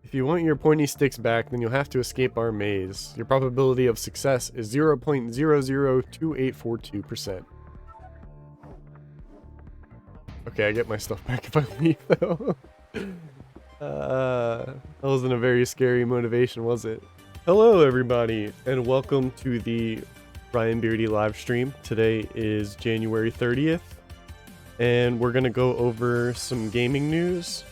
If you want your pointy sticks back, then you'll have to escape our maze. Your probability of success is 0.002842%. Okay, I get my stuff back if I leave, though. That wasn't a very scary motivation, was it? Hello, everybody, and welcome to the Ryan Beardy live stream. Today is January 30th, and we're going to go over some gaming news.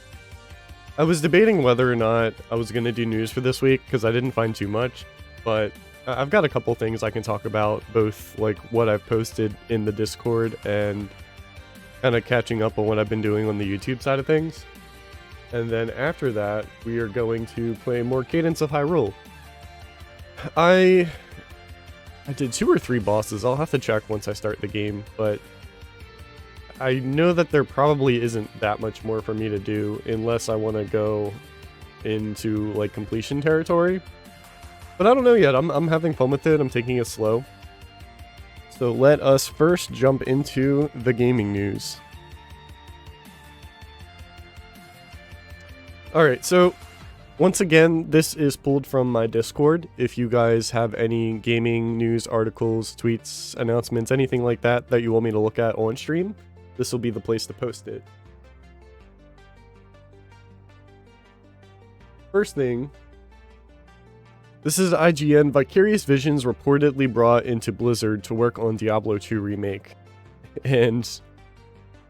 I was debating whether or not I was going to do news for this week because I didn't find too much, but I've got a couple things I can talk about, both like what I've posted in the Discord and kind of catching up on what I've been doing on the YouTube side of things. And then after that, we are going to play more Cadence of Hyrule. I did 2 or 3 bosses. I'll have to check once I start the game, but I know that there probably isn't that much more for me to do unless I want to go into like completion territory. But I don't know yet. I'm having fun with it. I'm taking it slow. So let us first jump into the gaming news. Alright, so once again, this is pulled from my Discord. If you guys have any gaming news, articles, tweets, announcements, anything like that that you want me to look at on stream, this will be the place to post it. First thing, this is IGN. Vicarious Visions reportedly brought into Blizzard to work on Diablo 2 remake. And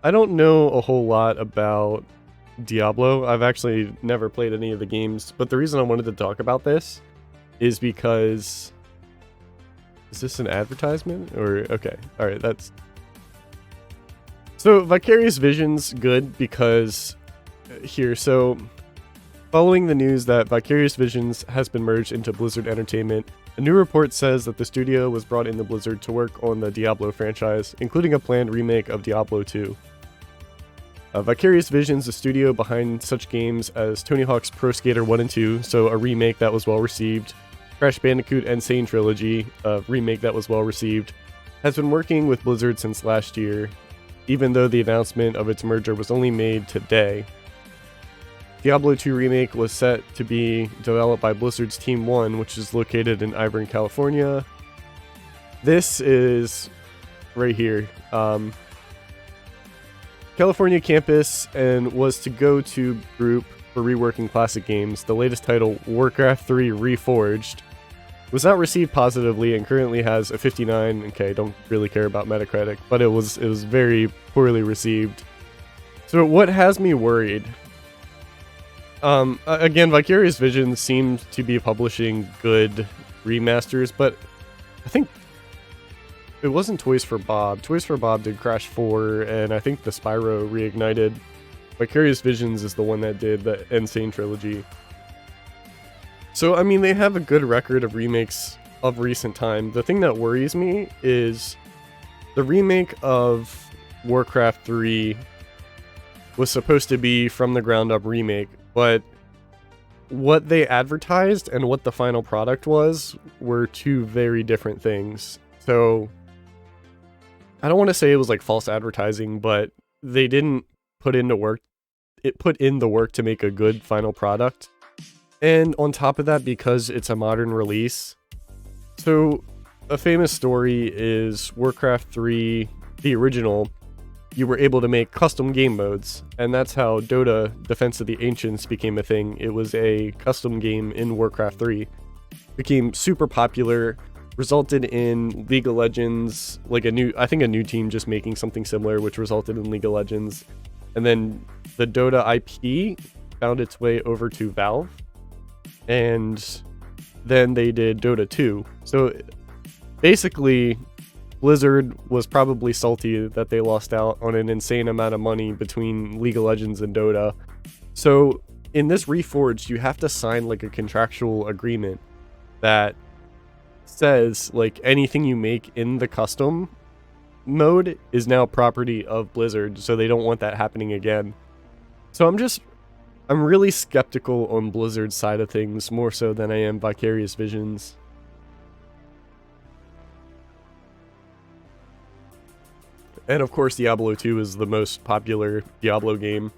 I don't know a whole lot about Diablo. I've actually never played any of the games, but the reason I wanted to talk about this is because... Is this an advertisement? Or, okay, alright, that's... So, Vicarious Visions, good, because... Here, so... Following the news that Vicarious Visions has been merged into Blizzard Entertainment, a new report says that the studio was brought into Blizzard to work on the Diablo franchise, including a planned remake of Diablo 2. Vicarious Visions, the studio behind such games as Tony Hawk's Pro Skater 1 and 2, so a remake that was well received, Crash Bandicoot Insane Trilogy, a remake that was well received, has been working with Blizzard since last year, even though the announcement of its merger was only made today. Diablo 2 Remake was set to be developed by Blizzard's Team 1, which is located in Irvine, California. This is right here. California campus, and was to go-to group for reworking classic games. The latest title, Warcraft 3 Reforged, was not received positively and currently has a 59. Okay, don't really care about Metacritic, but it was very poorly received. So what has me worried? Again, Vicarious Visions seems to be publishing good remasters, but I think it wasn't Toys for Bob. Toys for Bob did Crash 4, and I think the Spyro Reignited. Vicarious Visions is the one that did the Insane Trilogy. So, I mean, they have a good record of remakes of recent time. The thing that worries me is the remake of Warcraft 3 was supposed to be from the ground up remake, but what they advertised and what the final product was were two very different things. So I don't want to say it was like false advertising, but they didn't put in the work to make a good final product. And on top of that, because it's a modern release, so a famous story is Warcraft 3, the original, you were able to make custom game modes, and that's how Dota Defense of the Ancients became a thing. It was a custom game in Warcraft 3. Became super popular, resulted in League of Legends, like a new team just making something similar, which resulted in League of Legends. And then the Dota IP found its way over to Valve, and then they did Dota 2. So basically, Blizzard was probably salty that they lost out on an insane amount of money between League of Legends and Dota. So in this Reforged, you have to sign like a contractual agreement that says like anything you make in the custom mode is now property of Blizzard, so they don't want that happening again. So I'm really skeptical on Blizzard's side of things, more so than I am Vicarious Visions. And of course, Diablo 2 is the most popular Diablo game.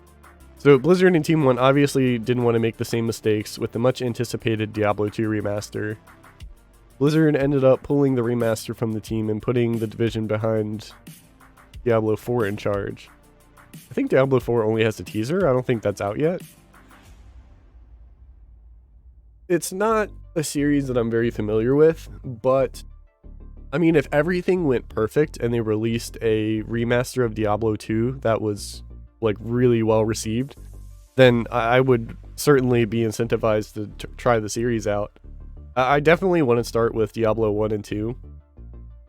So Blizzard and Team 1 obviously didn't want to make the same mistakes with the much anticipated Diablo 2 remaster. Blizzard ended up pulling the remaster from the team and putting the division behind Diablo 4 in charge. I think Diablo 4 only has a teaser. I don't think that's out yet. It's not a series that I'm very familiar with, but I mean, if everything went perfect and they released a remaster of Diablo 2 that was like really well received, then I would certainly be incentivized to try the series out. I definitely want to start with Diablo 1 and 2.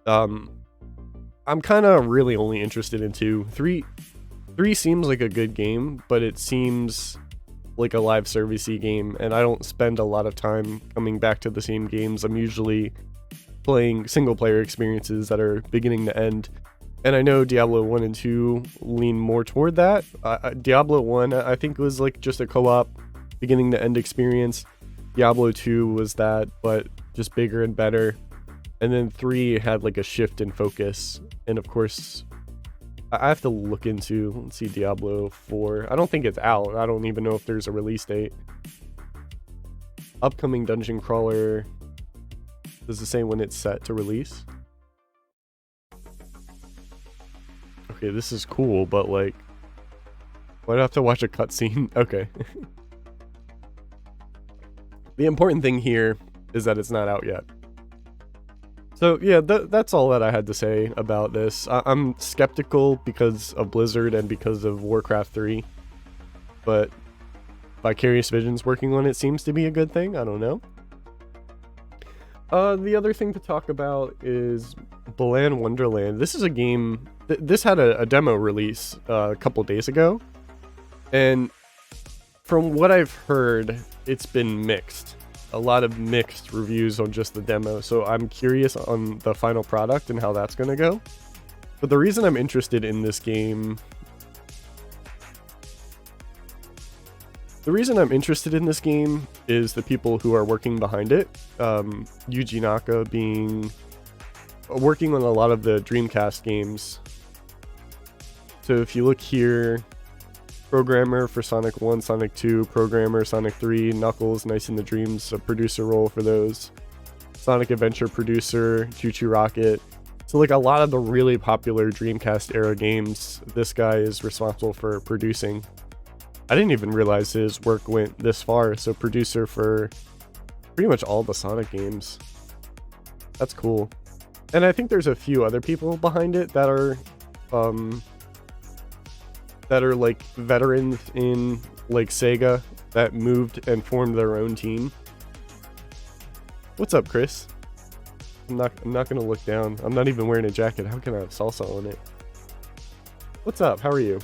I'm kind of really only interested in 2. 3 seems like a good game, but it seems like a live servicey game, and I don't spend a lot of time coming back to the same games. I'm usually playing single player experiences that are beginning to end. And I know Diablo 1 and 2 lean more toward that. Diablo 1, I think, was like just a co-op beginning to end experience. Diablo 2 was that, but just bigger and better. And then 3 had like a shift in focus. And of course, I have to look into, let's see, Diablo 4. I don't think it's out. I don't even know if there's a release date. Upcoming dungeon crawler. Does it say when it's set to release? Okay, this is cool, but like, why do I have to watch a cutscene? Okay. The important thing here is that it's not out yet. So yeah, that's all that I had to say about this. I'm skeptical because of Blizzard and because of Warcraft 3, but Vicarious Visions working on it seems to be a good thing. I don't know. The other thing to talk about is Balan Wonderland. This is a game. This had a demo release a couple days ago, and from what I've heard, it's been mixed. A lot of mixed reviews on just the demo, so I'm curious on the final product and how that's going to go. But the reason I'm interested in this game... is the people who are working behind it. Yuji Naka working on a lot of the Dreamcast games. So if you look here, programmer for Sonic 1, Sonic 2, programmer Sonic 3, Knuckles, Nice in the Dreams, a producer role for those. Sonic Adventure producer, Choo Choo Rocket. So like a lot of the really popular Dreamcast era games, this guy is responsible for producing. I didn't even realize his work went this far, so producer for pretty much all the Sonic games. That's cool. And I think there's a few other people behind it that are like veterans in like Sega that moved and formed their own team. What's up, Chris? I'm not gonna look down. I'm not even wearing a jacket. How can I have salsa on it? What's up? How are you?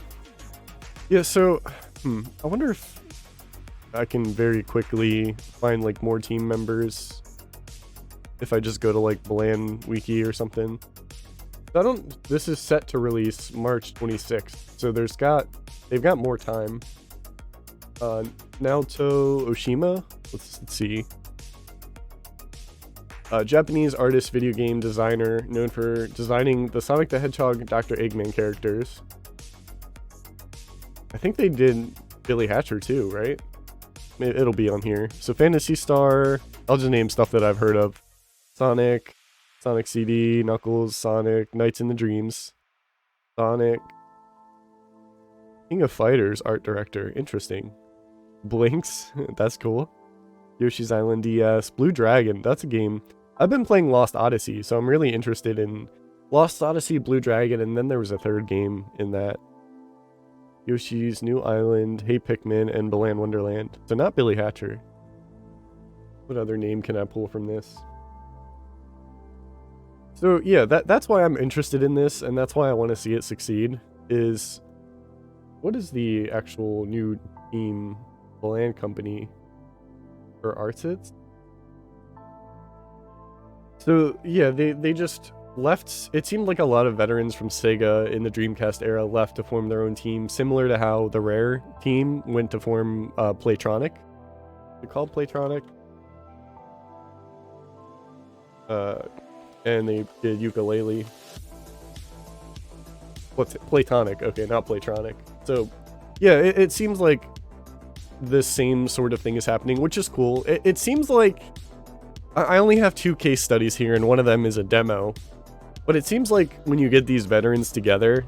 Yeah, so I wonder if I can very quickly find like more team members if I just go to like Balan Wiki or something. This is set to release March 26th, so they've got more time. Naoto Oshima, let's see. Japanese artist, video game designer, known for designing the Sonic the Hedgehog, Dr. Eggman characters. I think they did Billy Hatcher too, right? It'll be on here. So Phantasy Star, I'll just name stuff that I've heard of. Sonic CD, Knuckles, Sonic, Nights in the Dreams, Sonic, King of Fighters art director, interesting. Blinks, that's cool. Yoshi's Island DS, Blue Dragon, that's a game. I've been playing Lost Odyssey, so I'm really interested in Lost Odyssey, Blue Dragon, and then there was a third game in that. Yoshi's New Island, Hey Pikmin, and Balan Wonderland. So not Billy Hatcher. What other name can I pull from this? So yeah, that's why I'm interested in this, and that's why I want to see it succeed, is... What is the actual new team, Balan Company, or Artsits? So yeah, they just left. It seemed like a lot of veterans from Sega in the Dreamcast era left to form their own team, similar to how the Rare team went to form Playtronic. They're called Playtronic. And they did Ukulele. What's it? Playtonic. Okay, not Playtronic. So Yeah, it seems like the same sort of thing is happening, which is cool. It seems like I only have 2 case studies here, and one of them is a demo. But it seems like when you get these veterans together,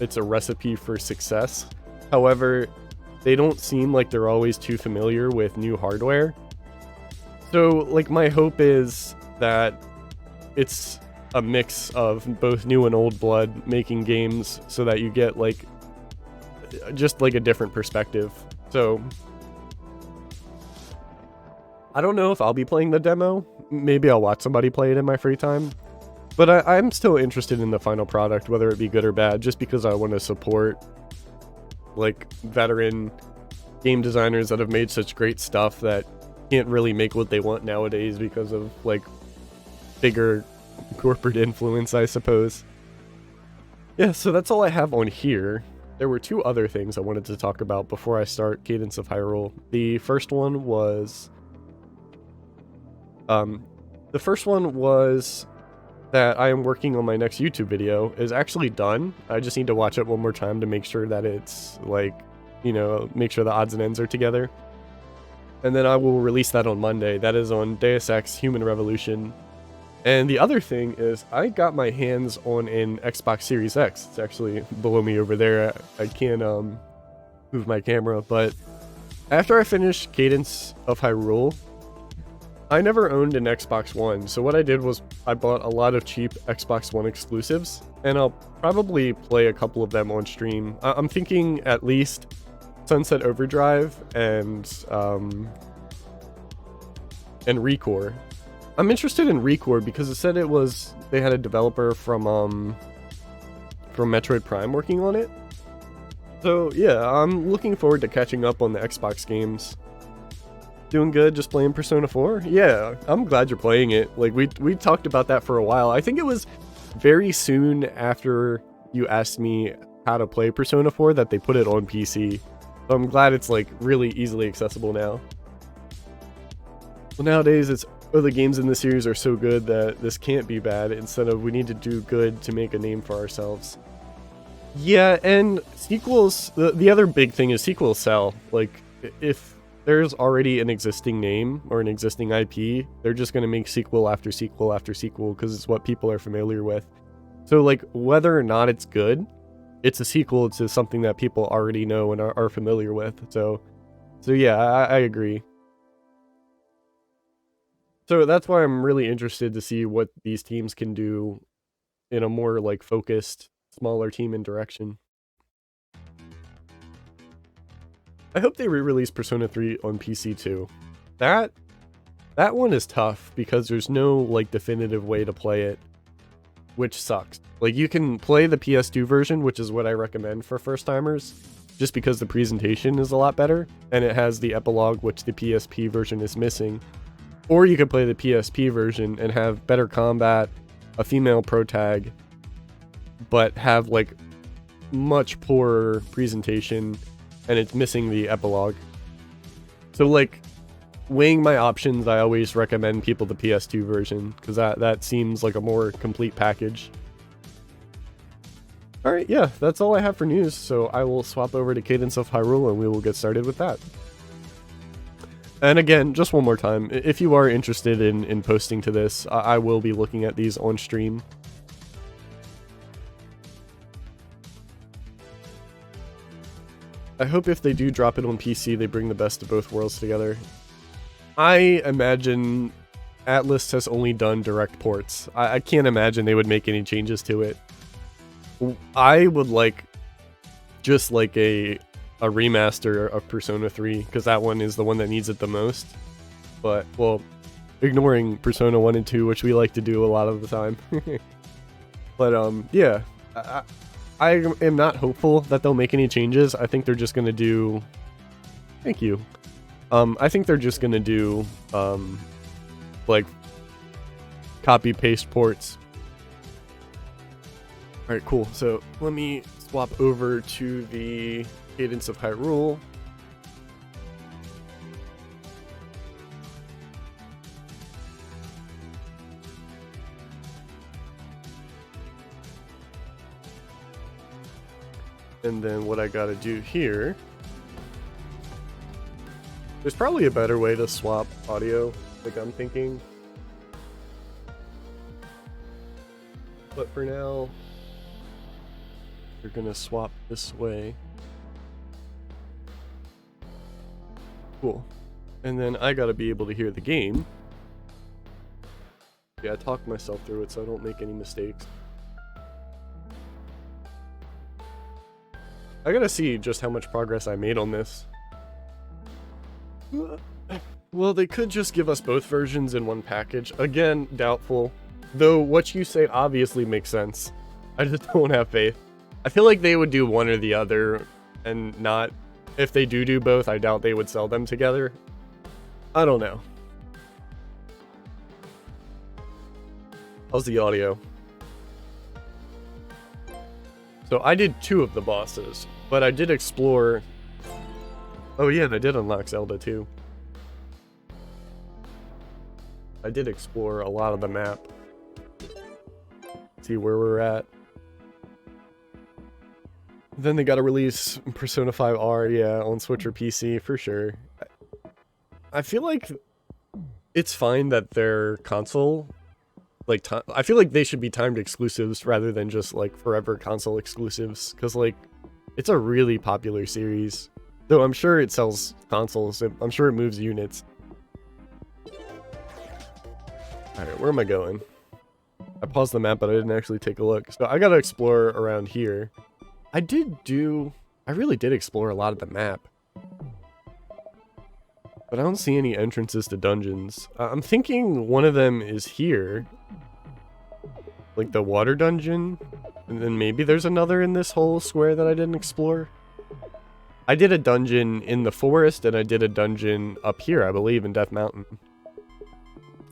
it's a recipe for success. However, they don't seem like they're always too familiar with new hardware. So, like, my hope is that it's a mix of both new and old blood making games so that you get, like, just, like, a different perspective. So, I don't know if I'll be playing the demo. Maybe I'll watch somebody play it in my free time. But I'm still interested in the final product, whether it be good or bad, just because I want to support, like, veteran game designers that have made such great stuff that can't really make what they want nowadays because of, like, bigger corporate influence, I suppose. Yeah, so that's all I have on here. There were 2 other things I wanted to talk about before I start Cadence of Hyrule. The first one was that I am working on my next YouTube video is actually done. I just need to watch it one more time to make sure that it's, like, you know, make sure the odds and ends are together. And then I will release that on Monday. That is on Deus Ex Human Revolution. And the other thing is I got my hands on an Xbox Series X. It's actually below me over there. I can't move my camera, but after I finished Cadence of Hyrule, I never owned an Xbox One, so what I did was I bought a lot of cheap Xbox One exclusives, and I'll probably play a couple of them on stream. I'm thinking at least Sunset Overdrive and Recore. I'm interested in Recore because it said they had a developer from Metroid Prime working on it. So yeah, I'm looking forward to catching up on the Xbox games. Doing good, just playing Persona 4? Yeah, I'm glad you're playing it. Like, we talked about that for a while. I think it was very soon after you asked me how to play Persona 4 that they put it on PC. So I'm glad it's, like, really easily accessible now. Well, nowadays it's, oh, the games in the series are so good that this can't be bad, instead of we need to do good to make a name for ourselves. Yeah, and sequels, the other big thing is sequels sell. Like, if there's already an existing name or an existing IP, they're just going to make sequel after sequel after sequel because it's what people are familiar with. So, like, whether or not it's good, it's a sequel to something that people already know and are familiar with. So yeah, I agree. So that's why I'm really interested to see what these teams can do in a more, like, focused, smaller team and direction. I hope they re-release Persona 3 on PC too. That one is tough because there's no, like, definitive way to play it, which sucks. Like, you can play the PS2 version, which is what I recommend for first-timers, just because the presentation is a lot better, and it has the epilogue, which the PSP version is missing. Or you could play the PSP version and have better combat, a female protag, but have, like, much poorer presentation, and it's missing the epilogue. So, like, weighing my options, I always recommend people the PS2 version, because that seems like a more complete package. Alright, yeah, that's all I have for news, so I will swap over to Cadence of Hyrule and we will get started with that. And again, just one more time, if you are interested in posting to this, I will be looking at these on stream. I hope if they do drop it on PC, they bring the best of both worlds together. I imagine Atlus has only done direct ports. I can't imagine they would make any changes to it. I would like just like a remaster of Persona 3, because that one is the one that needs it the most. But, well, ignoring Persona 1 and 2, which we like to do a lot of the time. But, yeah. I am not hopeful that they'll make any changes. I think they're just going to do... Thank you. I think they're just going to do, like, copy-paste ports. Alright, cool. So, let me swap over to the Cadence of Hyrule. And then what I gotta do here... There's probably a better way to swap audio, like I'm thinking. But for now, you're gonna swap this way. Cool. And then I gotta be able to hear the game. Yeah, I talked myself through it so I don't make any mistakes. I gotta see just how much progress I made on this. Well, they could just give us both versions in one package. Again, doubtful. Though what you say obviously makes sense. I just don't have faith. I feel like they would do one or the other and not... If they do both, I doubt they would sell them together. I don't know. How's the audio? So I did 2 of the bosses, but I did explore... Oh yeah, and I did unlock Zelda too. I did explore a lot of the map. See where we're at. Then they gotta release Persona 5R, yeah, on Switch or PC, for sure. I feel like it's fine that they're console... Like, I feel like they should be timed exclusives rather than just, like, forever console exclusives. Because, like, it's a really popular series. Though I'm sure it sells consoles. I'm sure it moves units. Alright, where am I going? I paused the map, but I didn't actually take a look. So I gotta explore around here. I really did explore a lot of the map. But I don't see any entrances to dungeons. I'm thinking one of them is here. Like the water dungeon. And then maybe there's another in this whole square that I didn't explore. I did a dungeon in the forest, and I did a dungeon up here, I believe, in Death Mountain.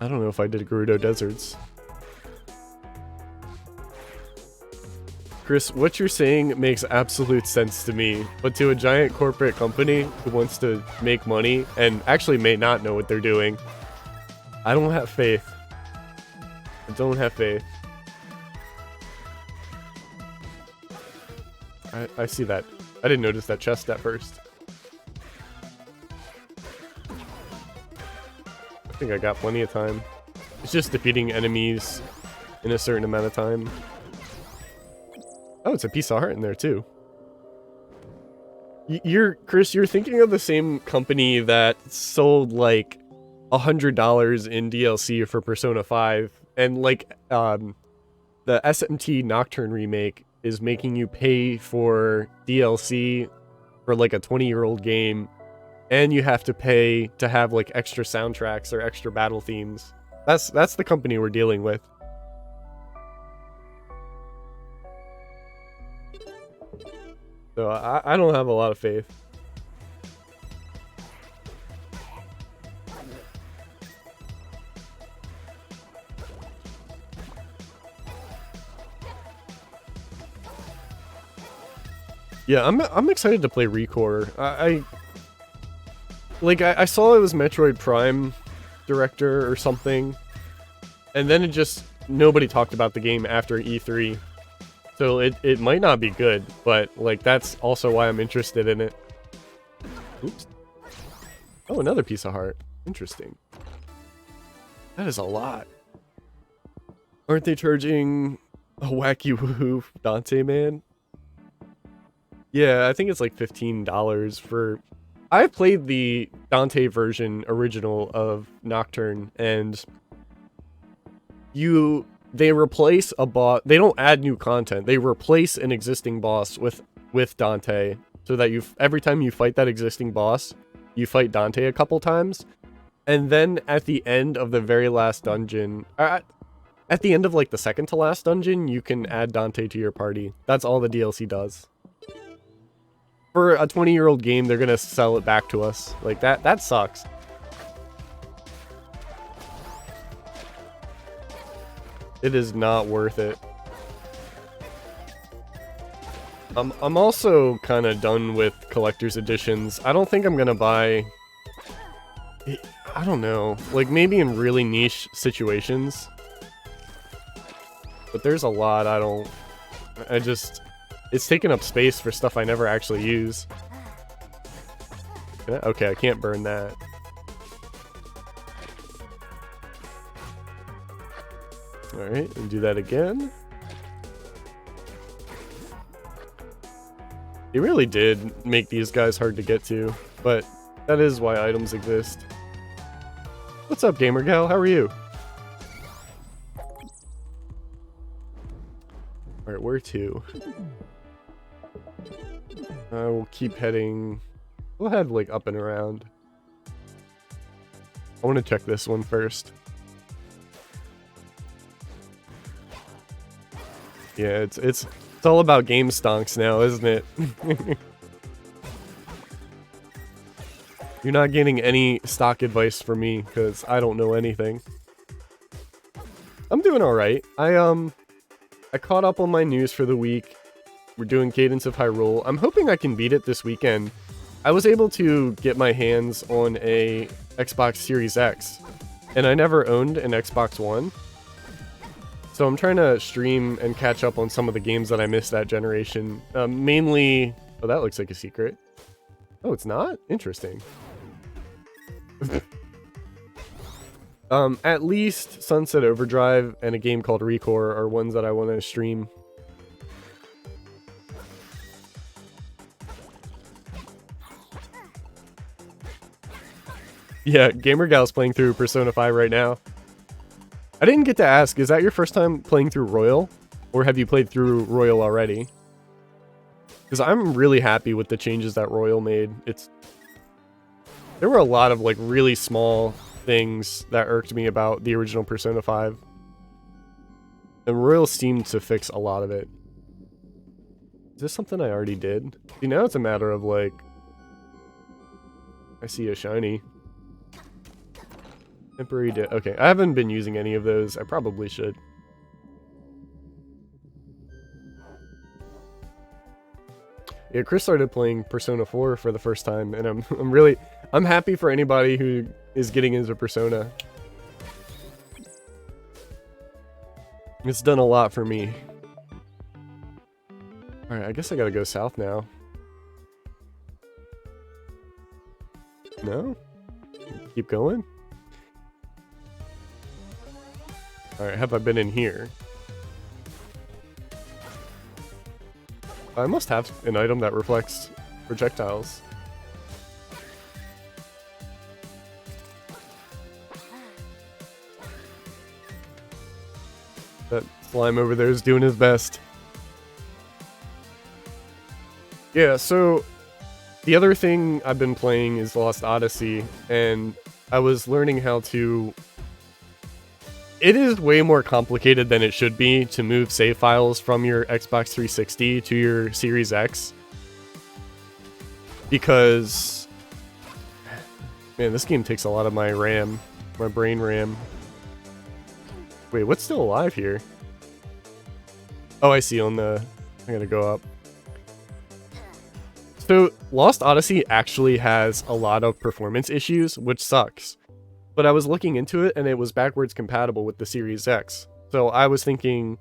I don't know if I did Gerudo Deserts. Chris, what you're saying makes absolute sense to me, but to a giant corporate company who wants to make money and actually may not know what they're doing, I don't have faith. I don't have faith. I see that. I didn't notice that chest at first. I think I got plenty of time. It's just defeating enemies in a certain amount of time. Oh, it's a piece of heart in there too. Chris, you're thinking of the same company that sold like $100 in DLC for Persona 5, and like the SMT Nocturne remake is making you pay for DLC for like a 20-year-old game, and you have to pay to have like extra soundtracks or extra battle themes. That's the company we're dealing with. So I don't have a lot of faith. Yeah, I'm excited to play Recore. I saw it was Metroid Prime director or something, and then nobody talked about the game after E3. So it might not be good, but like that's also why I'm interested in it. Oops. Oh, another piece of heart. Interesting. That is a lot. Aren't they charging a wacky woohoo Dante man? Yeah, I think it's like $15 for... I've played the Dante version original of Nocturne, and they replace a boss. They don't add new content. They replace an existing boss with Dante, so that every time you fight that existing boss, you fight Dante a couple times, and then at the end of the very last dungeon, at the end of like the second to last dungeon, you can add Dante to your party. That's all the DLC does. For a 20-year-old game, they're gonna sell it back to us. Like that sucks. It is not worth it. I'm also kind of done with collector's editions. I don't think I'm gonna buy... I don't know. Like, maybe in really niche situations. But there's a lot I it's taking up space for stuff I never actually use. Okay, I can't burn that. Alright, and do that again. They really did make these guys hard to get to, but that is why items exist. What's up, Gamer Gal? How are you? Alright, where to? We'll keep heading... We'll head, like, up and around. I want to check this one first. Yeah, it's all about game stonks now, isn't it? You're not getting any stock advice from me, because I don't know anything. I'm doing alright. I caught up on my news for the week. We're doing Cadence of Hyrule. I'm hoping I can beat it this weekend. I was able to get my hands on a Xbox Series X, and I never owned an Xbox One. So I'm trying to stream and catch up on some of the games that I missed that generation. Mainly... Oh, that looks like a secret. Oh, it's not? Interesting. At least Sunset Overdrive and a game called Recore are ones that I want to stream. Yeah, Gamer Gal's playing through Persona 5 right now. I didn't get to ask, is that your first time playing through Royal? Or have you played through Royal already? Because I'm really happy with the changes that Royal made. There were a lot of like really small things that irked me about the original Persona 5. And Royal seemed to fix a lot of it. Is this something I already did? See, now it's a matter of like... I see a shiny. Temporary okay, I haven't been using any of those. I probably should. Yeah, Chris started playing Persona 4 for the first time, and I'm happy for anybody who is getting into Persona. It's done a lot for me. Alright, I guess I gotta go south now. No? Keep going? Alright, have I been in here? I must have an item that reflects projectiles. That slime over there is doing his best. Yeah, so the other thing I've been playing is Lost Odyssey, and I was learning how to... It is way more complicated than it should be to move save files from your Xbox 360 to your Series X. Because... Man, this game takes a lot of my RAM. My brain RAM. Wait, what's still alive here? Oh, I see on the... I gotta go up. So, Lost Odyssey actually has a lot of performance issues, which sucks. But I was looking into it, and it was backwards compatible with the Series X. So I was thinking,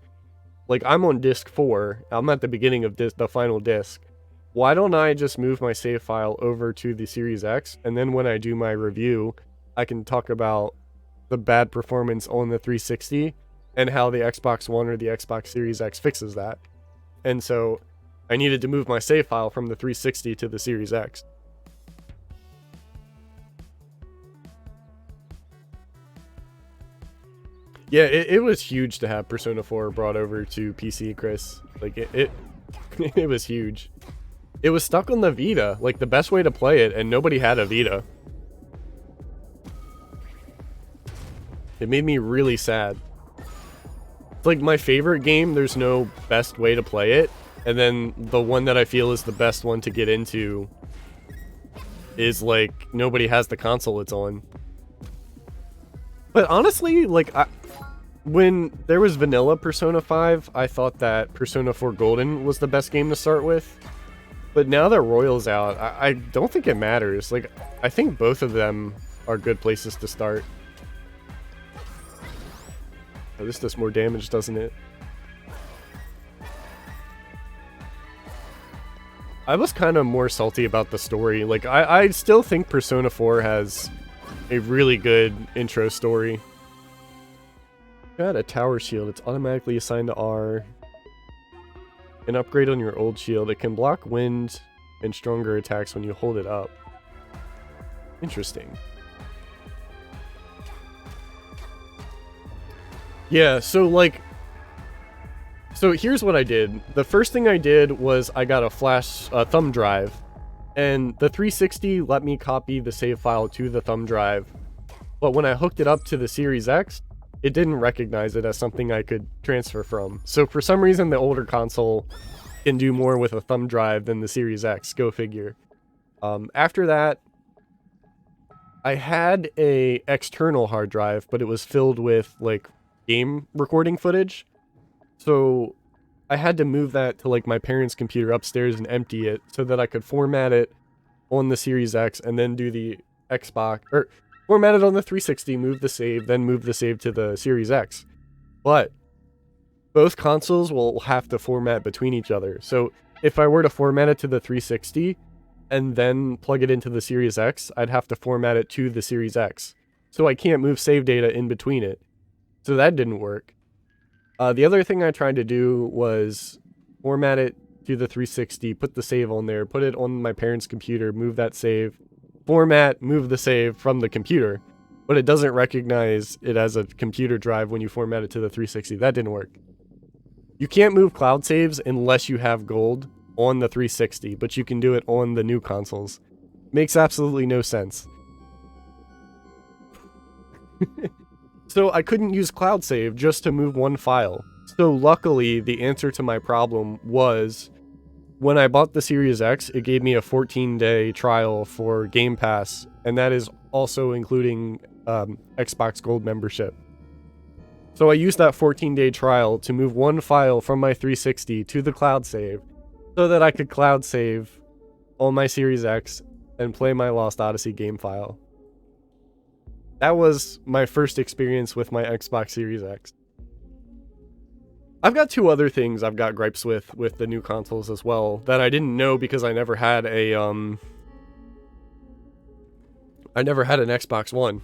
like, I'm on disc 4. I'm at the beginning of the final disc. Why don't I just move my save file over to the Series X, and then when I do my review, I can talk about the bad performance on the 360, and how the Xbox One or the Xbox Series X fixes that. And so, I needed to move my save file from the 360 to the Series X. Yeah, it was huge to have Persona 4 brought over to PC, Chris. Like, it was huge. It was stuck on the Vita, like the best way to play it, and nobody had a Vita. It made me really sad. It's like my favorite game, there's no best way to play it, and then the one that I feel is the best one to get into is like, nobody has the console it's on. But honestly, like, when there was vanilla Persona 5, I thought that Persona 4 Golden was the best game to start with. But now that Royal's out, I don't think it matters. Like, I think both of them are good places to start. Oh, this does more damage, doesn't it? I was kind of more salty about the story. Like, I still think Persona 4 has a really good intro story. Got a tower shield. It's automatically assigned to R. An upgrade on your old shield. It can block wind and stronger attacks when you hold it up. Interesting. Yeah, so like... So here's what I did. The first thing I did was I got a thumb drive. And the 360 let me copy the save file to the thumb drive. But when I hooked it up to the Series X, it didn't recognize it as something I could transfer from. So for some reason, the older console can do more with a thumb drive than the Series X. Go figure. After that, I had a external hard drive, but it was filled with like game recording footage. So I had to move that to like my parents' computer upstairs and empty it so that I could format it on the Series X and then do the Xbox, or format it on the 360, move the save, then move the save to the Series X. But both consoles will have to format between each other. So if I were to format it to the 360 and then plug it into the Series X, I'd have to format it to the Series X. So I can't move save data in between it. So that didn't work. The other thing I tried to do was format it to the 360, put the save on there, put it on my parents' computer, move that save, format, move the save from the computer. But it doesn't recognize it as a computer drive when you format it to the 360. That didn't work. You can't move cloud saves unless you have gold on the 360, but you can do it on the new consoles. Makes absolutely no sense. So I couldn't use cloud save just to move one file. So luckily, the answer to my problem was when I bought the Series X, it gave me a 14-day trial for Game Pass, and that is also including Xbox Gold membership. So I used that 14-day trial to move one file from my 360 to the cloud save so that I could cloud save on my Series X and play my Lost Odyssey game file. That was my first experience with my Xbox Series X. I've got two other things I've got gripes with the new consoles as well that I didn't know because I never had a an Xbox One.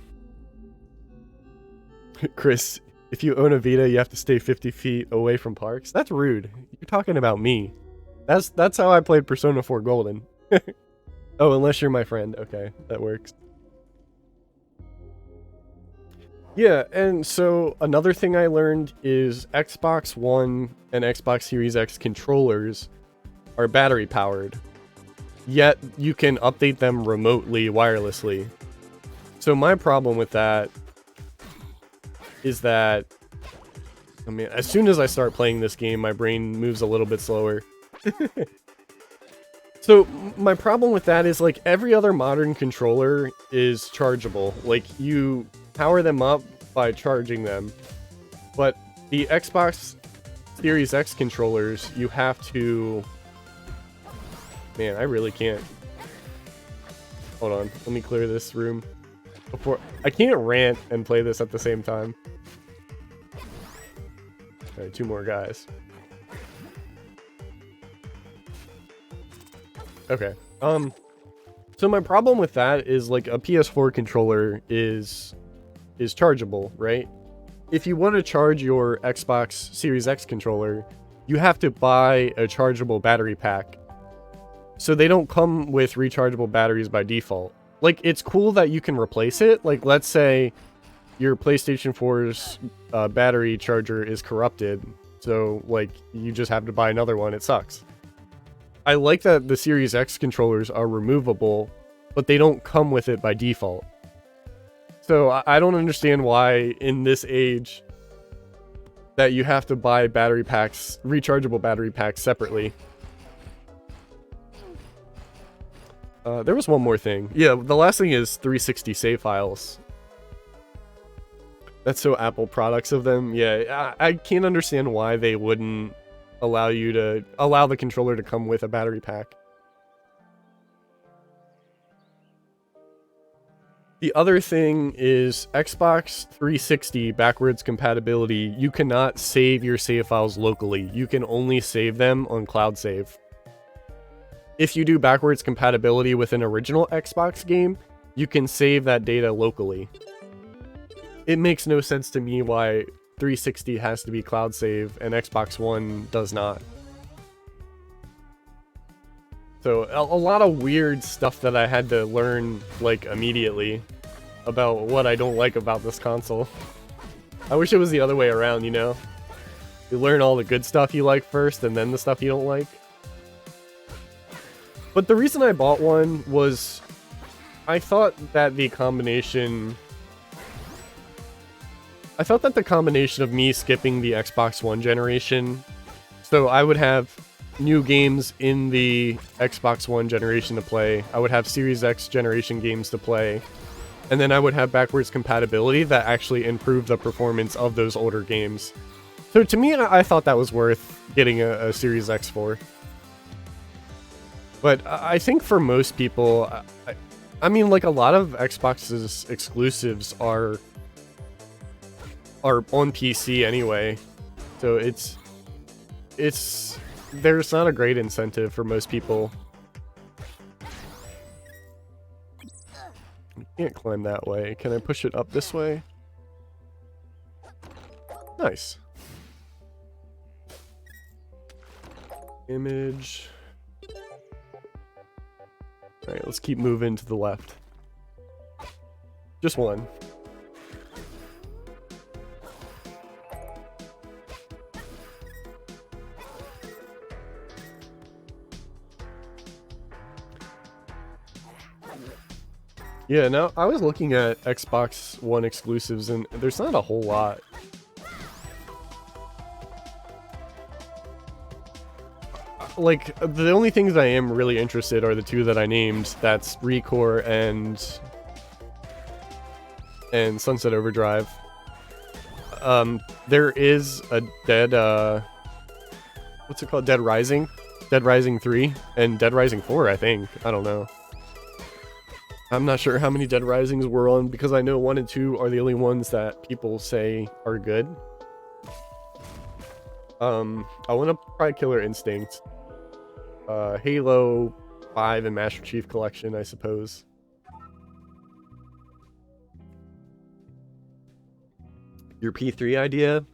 Chris, if you own a Vita, you have to stay 50 feet away from parks. That's rude. You're talking about me. That's how I played Persona 4 Golden. Oh, unless you're my friend. Okay, that works. Yeah, and so another thing I learned is Xbox One and Xbox Series X controllers are battery powered, yet you can update them remotely wirelessly. So my problem with that is that, I mean, as soon as I start playing this game, my brain moves a little bit slower. So my problem with that is like every other modern controller is chargeable. Like you power them up by charging them, but the Xbox Series X controllers, you have to... Man, I really can't. Hold on, let me clear this room before... I can't rant and play this at the same time. Alright, two more guys. Okay, so my problem with that is like a PS4 controller is chargeable, right? If you want to charge your Xbox Series X controller, you have to buy a chargeable battery pack. So they don't come with rechargeable batteries by default. Like, it's cool that you can replace it. Like, let's say your PlayStation 4's battery charger is corrupted. So, like, you just have to buy another one. It sucks. I like that the Series X controllers are removable, but they don't come with it by default. So I don't understand why in this age that you have to buy battery packs, rechargeable battery packs separately. There was one more thing. Yeah, the last thing is 360 save files. That's so Apple products of them. Yeah, I can't understand why they wouldn't allow the controller to come with a battery pack. The other thing is Xbox 360 backwards compatibility. You cannot save your save files locally. You can only save them on cloud save. if you do backwards compatibility with an original Xbox game, you can save that data locally. It makes no sense to me why 360 has to be cloud save and Xbox One does not. So a lot of weird stuff that I had to learn like immediately about what I don't like about this console. I wish it was the other way around, you know? You learn all the good stuff you like first and then the stuff you don't like. But the reason I bought one was I thought that the combination of me skipping the Xbox One generation, so I would have new games in the Xbox One generation to play, I would have Series X generation games to play, and then I would have backwards compatibility that actually improved the performance of those older games. So to me, I thought that was worth getting a Series X for. But I think for most people, I mean, like, a lot of Xbox's exclusives are on PC anyway, so there's not a great incentive for most people. I can't climb that way. Can I push it up this way? Nice. Image. Alright, let's keep moving to the left. Just one. Yeah, now I was looking at Xbox One exclusives and there's not a whole lot. Like, the only things I am really interested are the two that I named. That's Recore and Sunset Overdrive. There is a what's it called? Dead Rising? Dead Rising 3 and Dead Rising 4, I think. I don't know. I'm not sure how many Dead Risings we're on because I know 1 and 2 are the only ones that people say are good. I want to try Killer Instinct. Halo 5 and Master Chief Collection, I suppose. Your P3 idea?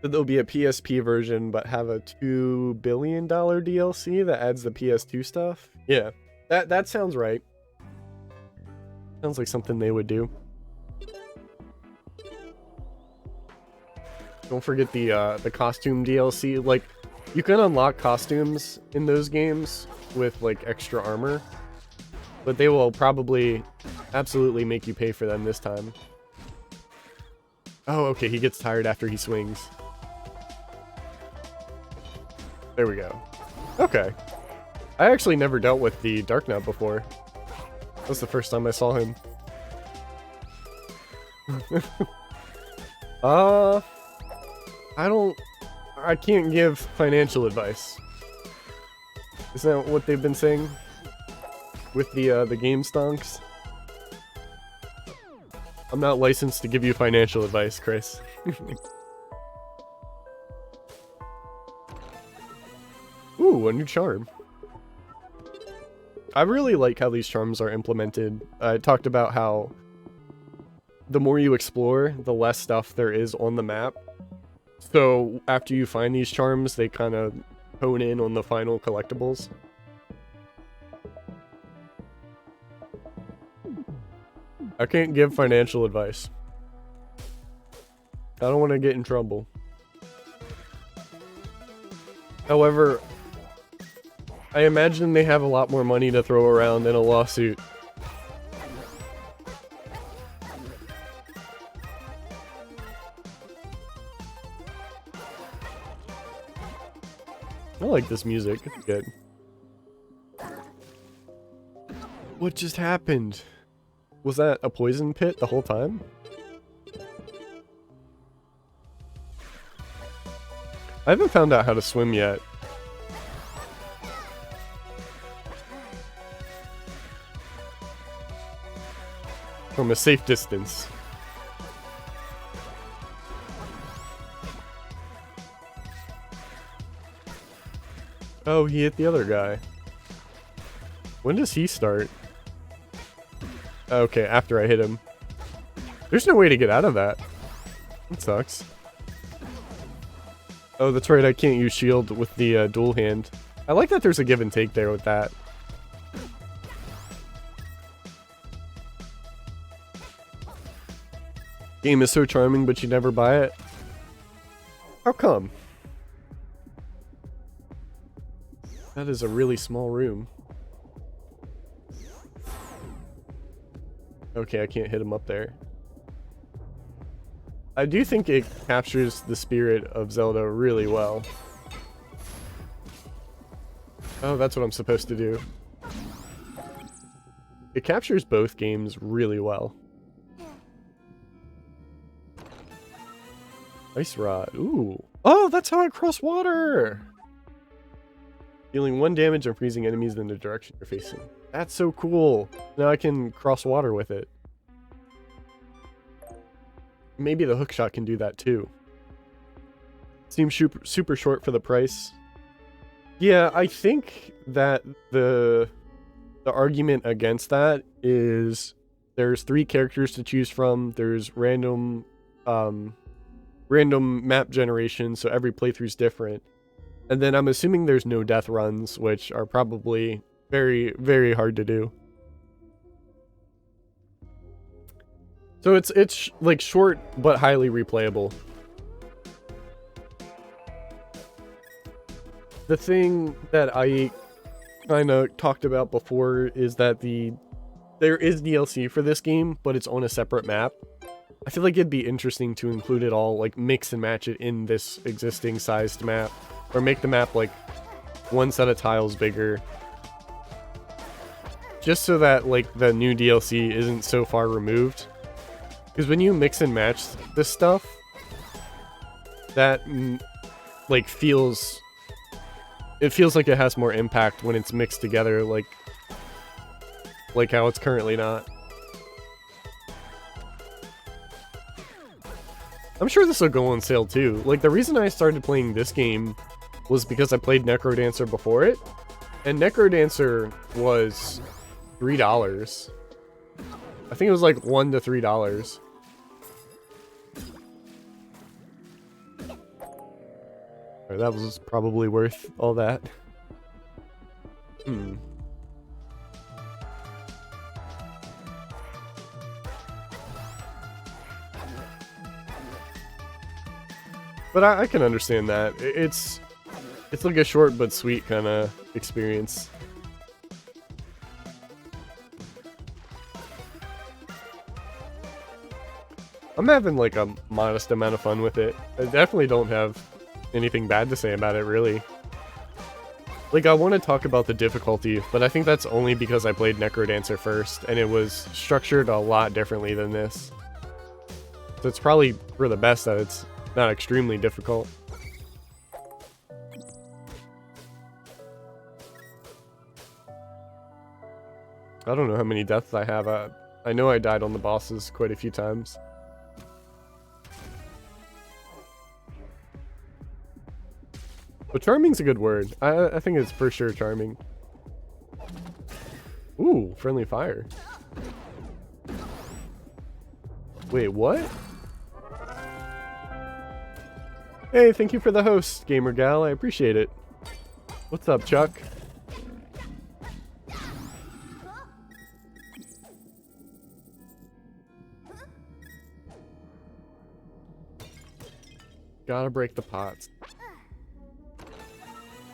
That there'll be a PSP version, but have a $2 billion DLC that adds the PS2 stuff? Yeah, that sounds right. Sounds like something they would do. Don't forget the costume DLC. Like, you can unlock costumes in those games with, like, extra armor, but they will probably absolutely make you pay for them this time. Oh, okay, he gets tired after he swings. There we go. Okay. I actually never dealt with the Dark Knight before. That was the first time I saw him. I can't give financial advice. Isn't that what they've been saying? With the game stonks? I'm not licensed to give you financial advice, Chris. Ooh, a new charm. I really like how these charms are implemented. I talked about how the more you explore, the less stuff there is on the map. So after you find these charms, they kind of hone in on the final collectibles. I can't give financial advice. I don't want to get in trouble. However, I imagine they have a lot more money to throw around in a lawsuit. I like this music. It's good. What just happened? Was that a poison pit the whole time? I haven't found out how to swim yet. From a safe distance. Oh, he hit the other guy. When does he start? Okay, after I hit him. There's no way to get out of that. That sucks. Oh, that's right, I can't use shield with the dual hand. I like that there's a give and take there with that. Game is so charming, but you never buy it. How come? That is a really small room. Okay, I can't hit him up there. I do think it captures the spirit of Zelda really well. Oh, that's what I'm supposed to do. It captures both games really well. Ice Rod. Ooh. Oh, that's how I cross water! Dealing 1 damage and freezing enemies in the direction you're facing. That's so cool. Now I can cross water with it. Maybe the hookshot can do that too. Seems super short for the price. Yeah, I think that the argument against that is there's 3 characters to choose from. There's random map generation, so every playthrough is different. And then I'm assuming there's no death runs, which are probably very, very hard to do. So it's like short but highly replayable. The thing that I kind of talked about before is that there is DLC for this game, but it's on a separate map. I feel like it'd be interesting to include it all, like mix and match it in this existing sized map. Or make the map like 1 set of tiles bigger. Just so that like the new DLC isn't so far removed. Because when you mix and match this stuff, that like feels like it has more impact when it's mixed together, like how it's currently not. I'm sure this will go on sale too. Like, the reason I started playing this game was because I played Necrodancer before it, and Necrodancer was $3. I think it was like $1 to $3. Right, that was probably worth all that. But I can understand that. It's like a short but sweet kind of experience. I'm having like a modest amount of fun with it. I definitely don't have anything bad to say about it, really. Like, I want to talk about the difficulty, but I think that's only because I played Necrodancer first, and it was structured a lot differently than this. So it's probably for the best that it's not extremely difficult. I don't know how many deaths I have. I know I died on the bosses quite a few times. But charming's a good word. I think it's for sure charming. Ooh, friendly fire. Wait, what? Hey, thank you for the host, Gamer Gal. I appreciate it. What's up, Chuck? Gotta break the pots.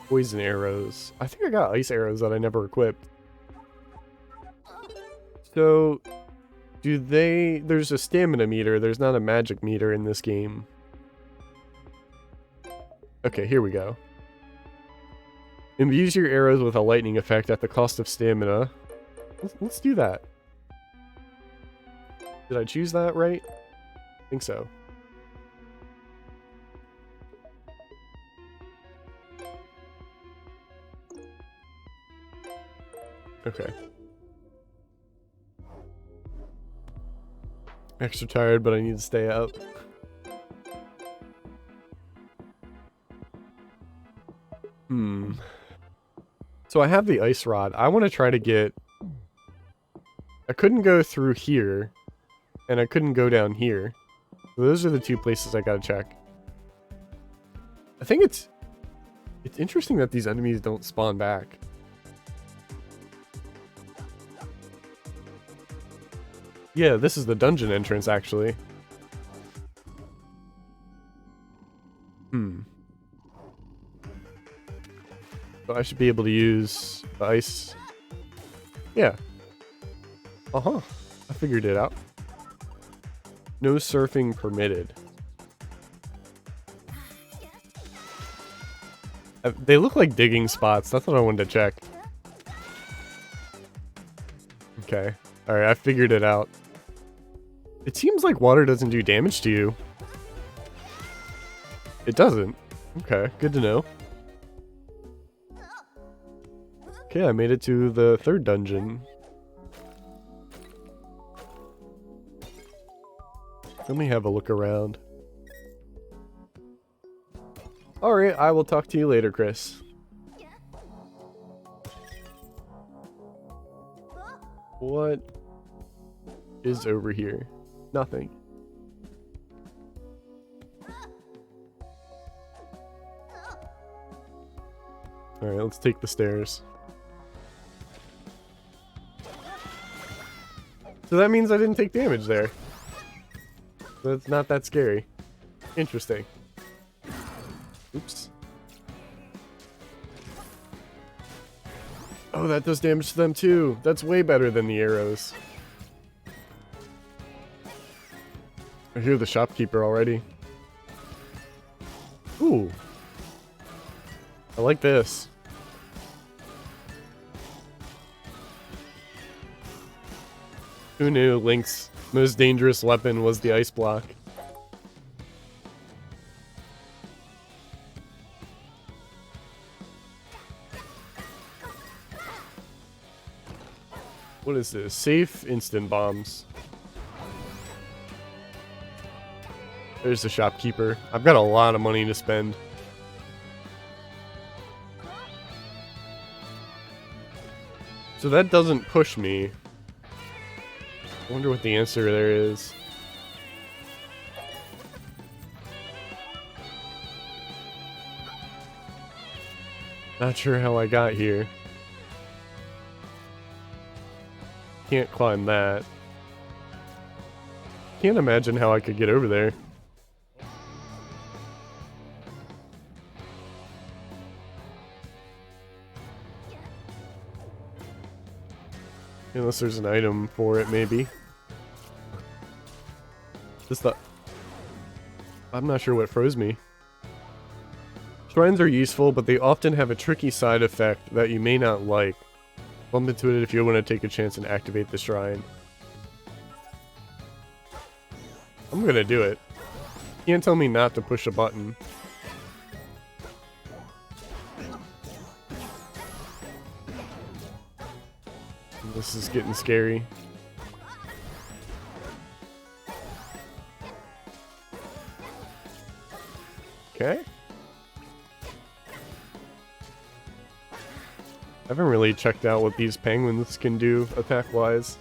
Poison arrows. I think I got ice arrows that I never equipped. So, there's a stamina meter, there's not a magic meter in this game. Okay, here we go. Imbues your arrows with a lightning effect at the cost of stamina. Let's do that. Did I choose that right? I think so. Okay. Extra tired, but I need to stay up. So I have the ice rod. I want to try to get... I couldn't go through here, and I couldn't go down here. So those are the two places I gotta check. I think it's interesting that these enemies don't spawn back. Yeah, this is the dungeon entrance, actually. So I should be able to use the ice. Yeah. Uh-huh. I figured it out. No surfing permitted. They look like digging spots. That's what I wanted to check. Okay. Alright, I figured it out. It seems like water doesn't do damage to you. It doesn't. Okay, good to know. Okay, I made it to the third dungeon. Let me have a look around. Alright, I will talk to you later, Chris. What is over here? Nothing. Alright, let's take the stairs. So that means I didn't take damage there. So it's not that scary. Interesting. Oops. Oh, that does damage to them too. That's way better than the arrows. I hear the shopkeeper already. Ooh. I like this. Who knew Link's most dangerous weapon was the ice block? What is this? Safe instant bombs. There's the shopkeeper. I've got a lot of money to spend. So that doesn't push me. I wonder what the answer there is. Not sure how I got here. Can't climb that. Can't imagine how I could get over there. Unless there's an item for it, maybe. Just the... I'm not sure what froze me. Shrines are useful, but they often have a tricky side effect that you may not like. Bump into it if you want to take a chance and activate the shrine. I'm gonna do it. Can't tell me not to push a button. This is getting scary. Okay. I haven't really checked out what these penguins can do attack-wise.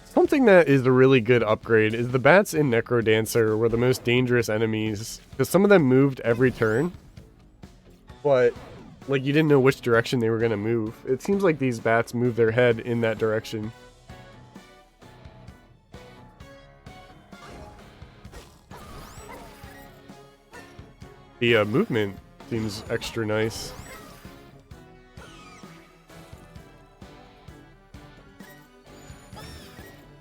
Something that is a really good upgrade is the bats in Necrodancer were the most dangerous enemies, because some of them moved every turn, but like you didn't know which direction they were going to move. It seems like these bats move their head in that direction. The movement seems extra nice.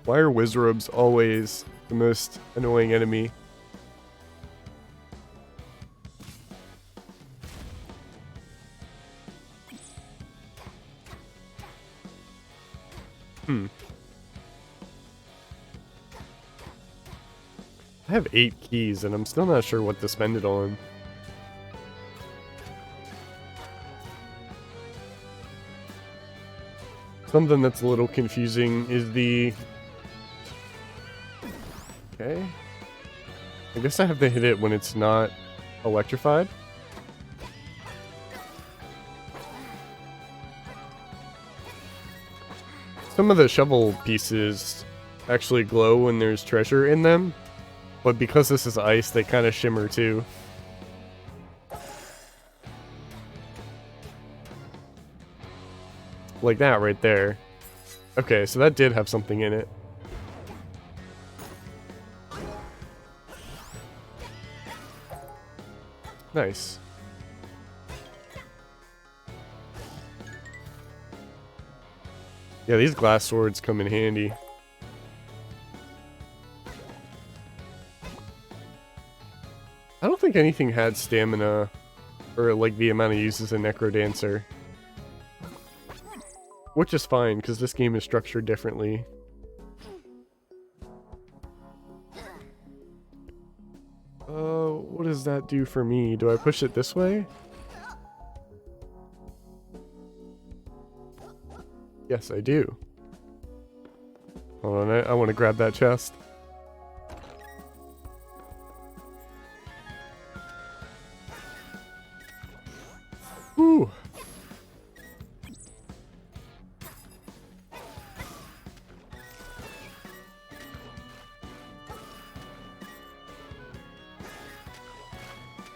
Why are Wizrobes always the most annoying enemy? I have 8 keys and I'm still not sure what to spend it on. Something that's a little confusing is the... Okay. I guess I have to hit it when it's not electrified. Some of the shovel pieces actually glow when there's treasure in them, but because this is ice, they kind of shimmer too. Like that right there. Okay, so that did have something in it. Nice. Yeah, these glass swords come in handy. I don't think anything had stamina or like the amount of uses a Necrodancer. Which is fine, because this game is structured differently. What does that do for me? Do I push it this way? Yes, I do. Hold on, I want to grab that chest. Whew.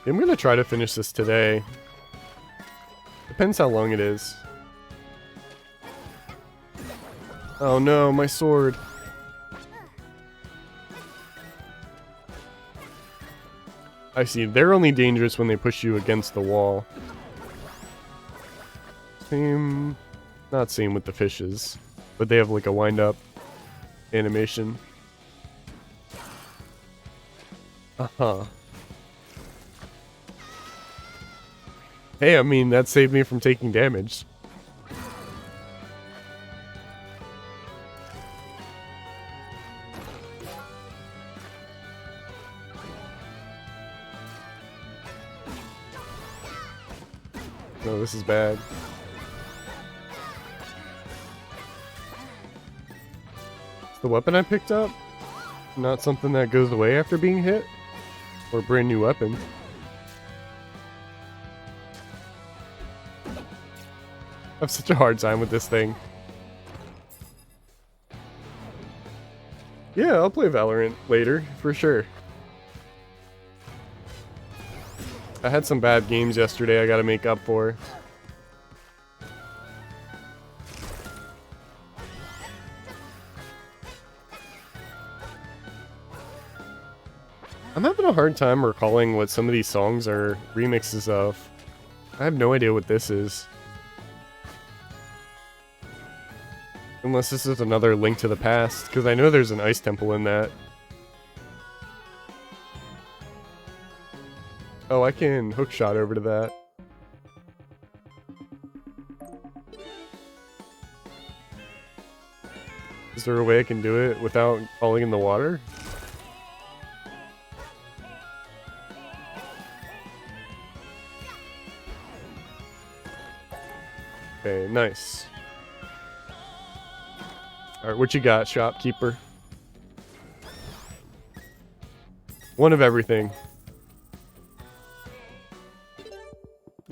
I'm gonna try to finish this today. Depends how long it is. Oh no, my sword. I see. They're only dangerous when they push you against the wall. Same... Not same with the fishes. But they have like a wind-up animation. Uh-huh. Hey, I mean, that saved me from taking damage. No, this is bad. It's the weapon I picked up, not something that goes away after being hit, or a brand new weapon. I have such a hard time with this thing. Yeah, I'll play Valorant later, for sure. I had some bad games yesterday I gotta make up for. I'm having a hard time recalling what some of these songs are remixes of. I have no idea what this is. Unless this is another Link to the Past, because I know there's an ice temple in that. Oh, I can hookshot over to that. Is there a way I can do it without falling in the water? Okay, nice. Alright, what you got, shopkeeper? One of everything.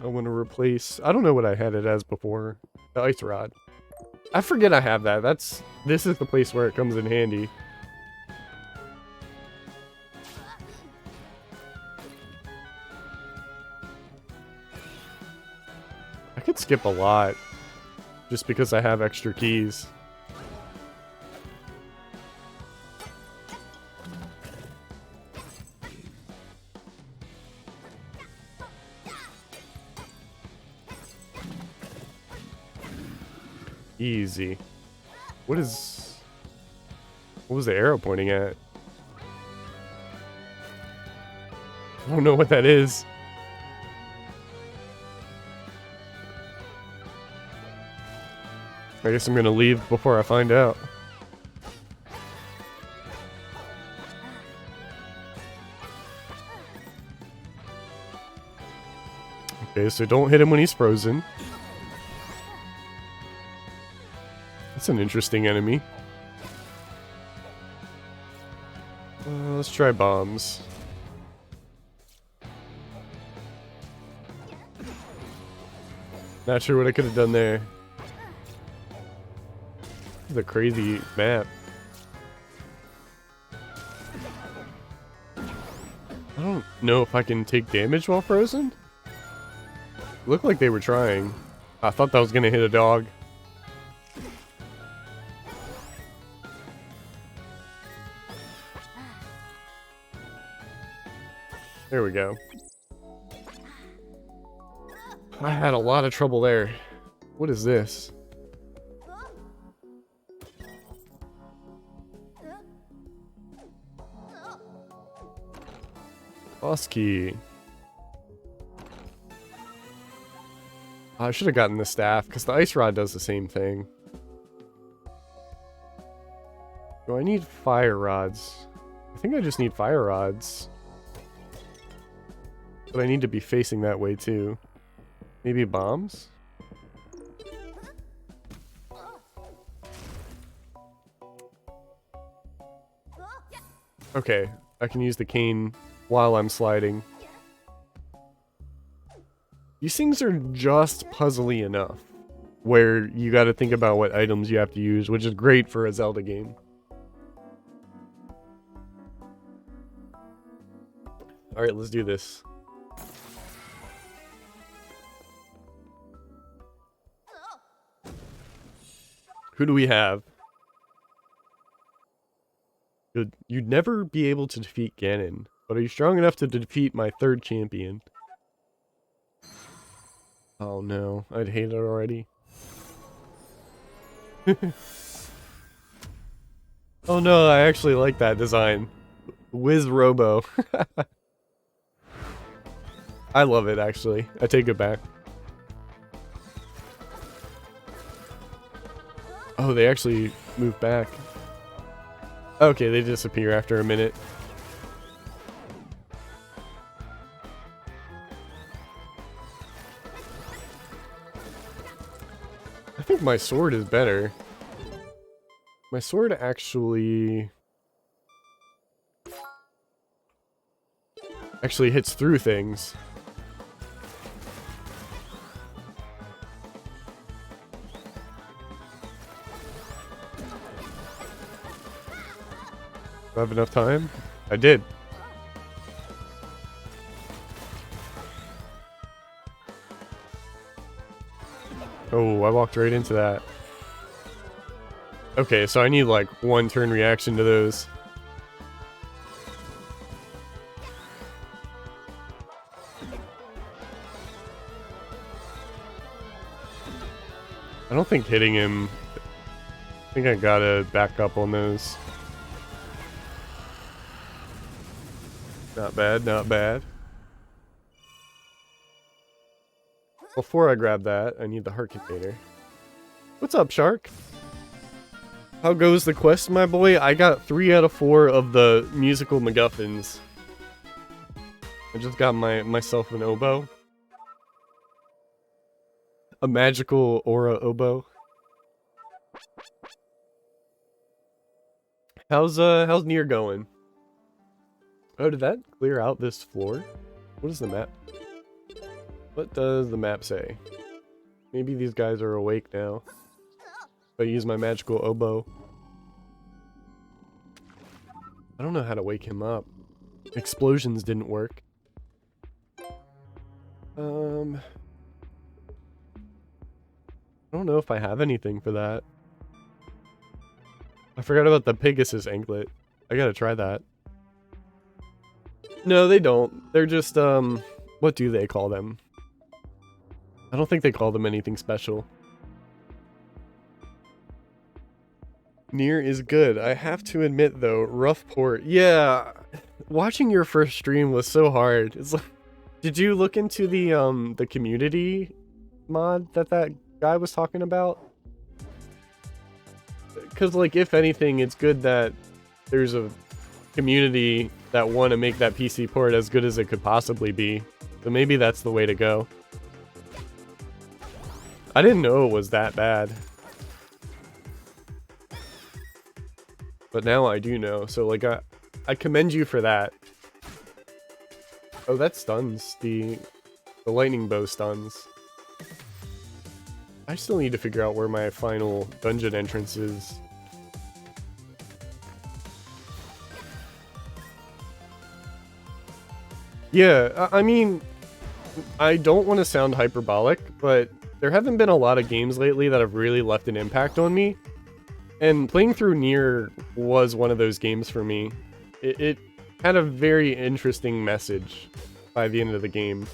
I want to replace... I don't know what I had it as before. The ice rod. I forget I have that. This is the place where it comes in handy. I could skip a lot. Just because I have extra keys. Easy. What was the arrow pointing at? I don't know what that is. I guess I'm gonna leave before I find out. Okay, so don't hit him when he's frozen. That's an interesting enemy. Let's try bombs. Not sure what I could have done there. is a crazy map. I don't know if I can take damage while frozen. Looked like they were trying. I thought that was gonna hit a dog. There we go. I had a lot of trouble there. What is this? Boss key. I should have gotten the staff, because the ice rod does the same thing. Do I need fire rods? I think I just need fire rods. But I need to be facing that way too. Maybe bombs? Okay, I can use the cane while I'm sliding. These things are just puzzly enough, where you gotta think about what items you have to use, which is great for a Zelda game. Alright, let's do this. Who do we have? You'd never be able to defeat Ganon, but are you strong enough to defeat my third champion? Oh no, I'd hate it already. Oh no, I actually like that design. Wiz Robo. I love it actually. I take it back. Oh, they actually move back. Okay, they disappear after a minute. I think my sword is better. My sword actually hits through things. Do I have enough time? I did. Oh, I walked right into that. Okay, so I need like one turn reaction to those. I don't think hitting him... I think I gotta back up on those. Not bad, not bad. Before I grab that, I need the heart container. What's up, Shark? How goes the quest, my boy? I got 3 out of 4 of the musical MacGuffins. I just got myself an oboe. A magical aura oboe. How's Nier going? Oh, did that clear out this floor? What is the map? What does the map say? Maybe these guys are awake now. If I use my magical oboe. I don't know how to wake him up. Explosions didn't work. I don't know if I have anything for that. I forgot about the Pegasus anklet. I gotta try that. No, they don't. They're just, what do they call them? I don't think they call them anything special. Nier is good. I have to admit, though, rough port. Yeah, watching your first stream was so hard. It's like, did you look into the community mod that guy was talking about? Because, like, if anything, it's good that there's a community that want to make that PC port as good as it could possibly be. So maybe that's the way to go. I didn't know it was that bad. But now I do know, so like I commend you for that. Oh, that stuns. The lightning bow stuns. I still need to figure out where my final dungeon entrance is. Yeah, I mean, I don't want to sound hyperbolic, but there haven't been a lot of games lately that have really left an impact on me. And playing through Nier was one of those games for me. It had a very interesting message by the end of the game.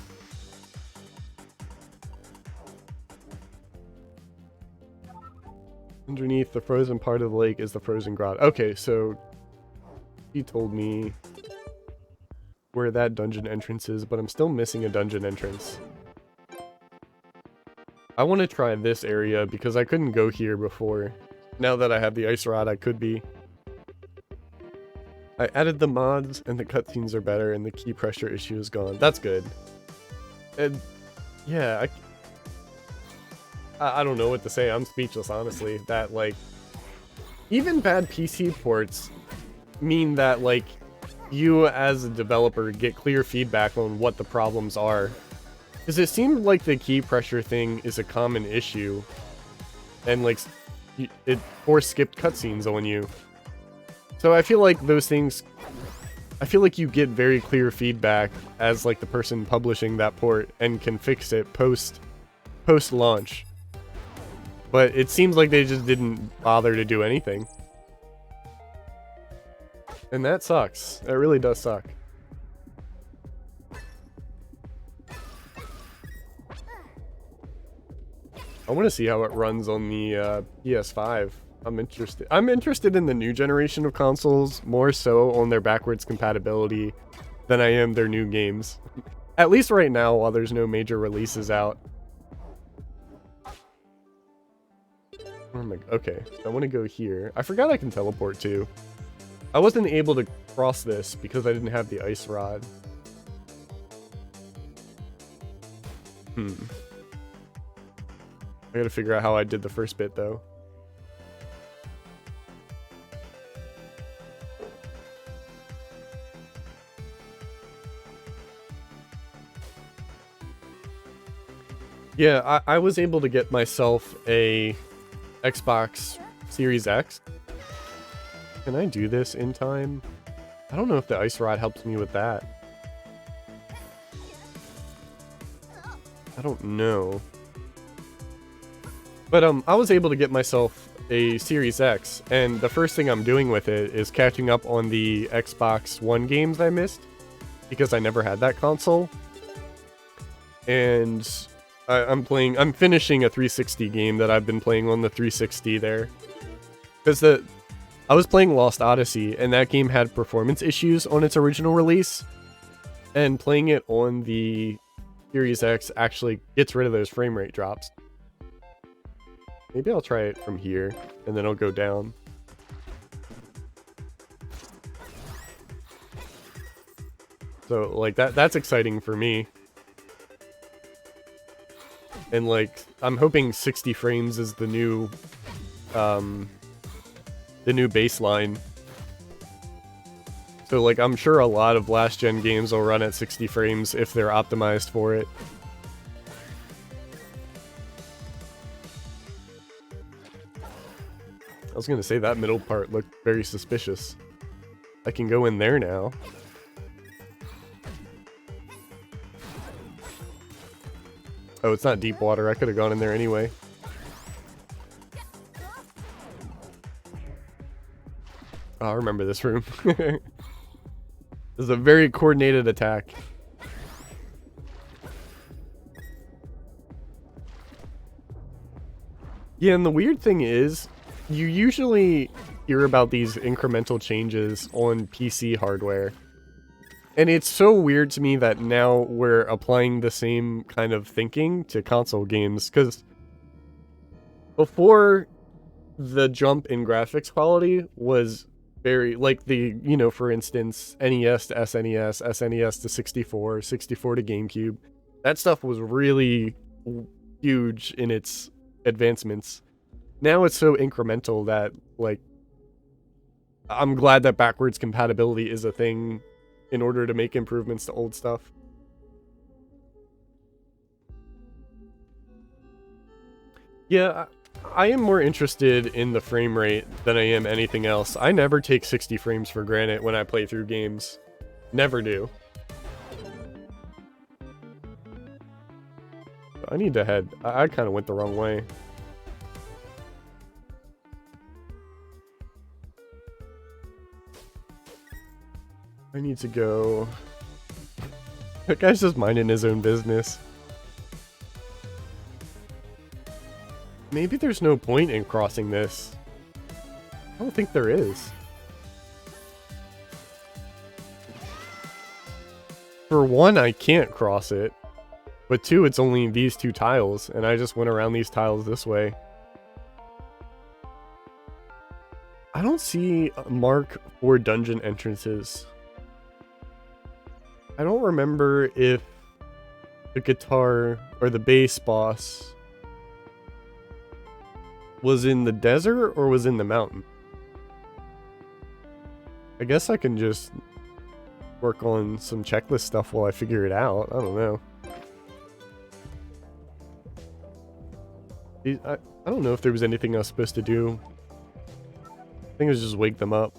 Underneath the frozen part of the lake is the frozen grotto. Okay, so he told me where that dungeon entrance is, but I'm still missing a dungeon entrance. I want to try this area because I couldn't go here before. Now that I have the ice rod, I could be. I added the mods and the cutscenes are better and the key pressure issue is gone. That's good. And yeah, I don't know what to say. I'm speechless, honestly. That, like, even bad PC ports mean that, like, you as a developer get clear feedback on what the problems are. Because it seemed like the key pressure thing is a common issue. And, like, it skipped cutscenes on you. So I feel like those things... I feel like you get very clear feedback as, like, the person publishing that port and can fix it post-launch. But it seems like they just didn't bother to do anything. And that sucks. That really does suck. I want to see how it runs on the PS5. I'm interested in the new generation of consoles, more so on their backwards compatibility than I am their new games. At least right now, while there's no major releases out. Where am I? Okay, I want to go here. I forgot I can teleport too. I wasn't able to cross this because I didn't have the ice rod. I gotta figure out how I did the first bit though. Yeah, I was able to get myself a Xbox Series X. Can I do this in time? I don't know if the ice rod helps me with that. I don't know. But I was able to get myself a Series X, and the first thing I'm doing with it is catching up on the Xbox One games I missed, because I never had that console. And I'm finishing a 360 game that I've been playing on the 360 there. Because I was playing Lost Odyssey, and that game had performance issues on its original release. And playing it on the Series X actually gets rid of those frame rate drops. Maybe I'll try it from here, and then I'll go down. So, like, that's exciting for me. And, like, I'm hoping 60 frames is the new baseline. So, like, I'm sure a lot of last-gen games will run at 60 frames if they're optimized for it. I was gonna say that middle part looked very suspicious. I can go in there now. Oh, it's not deep water. I could have gone in there anyway. Oh, I remember this room. This is a very coordinated attack. Yeah, and the weird thing is, you usually hear about these incremental changes on PC hardware. And it's so weird to me that now we're applying the same kind of thinking to console games, because before, the jump in graphics quality was very, like the, you know, for instance, NES to SNES, SNES to 64, 64 to GameCube. That stuff was really huge in its advancements. Now it's so incremental that, like, I'm glad that backwards compatibility is a thing in order to make improvements to old stuff. Yeah, I am more interested in the frame rate than I am anything else. I never take 60 frames for granted when I play through games. Never do. I need to head. I kind of went the wrong way. I need to go. That guy's just minding his own business. Maybe there's no point in crossing this. I don't think there is. For one, I can't cross it. But two, it's only these two tiles, and I just went around these tiles this way. I don't see a mark for dungeon entrances. I don't remember if the guitar or the bass boss was in the desert or was in the mountain. I guess I can just work on some checklist stuff while I figure it out. I don't know. I don't know if there was anything I was supposed to do. I think it was just wake them up.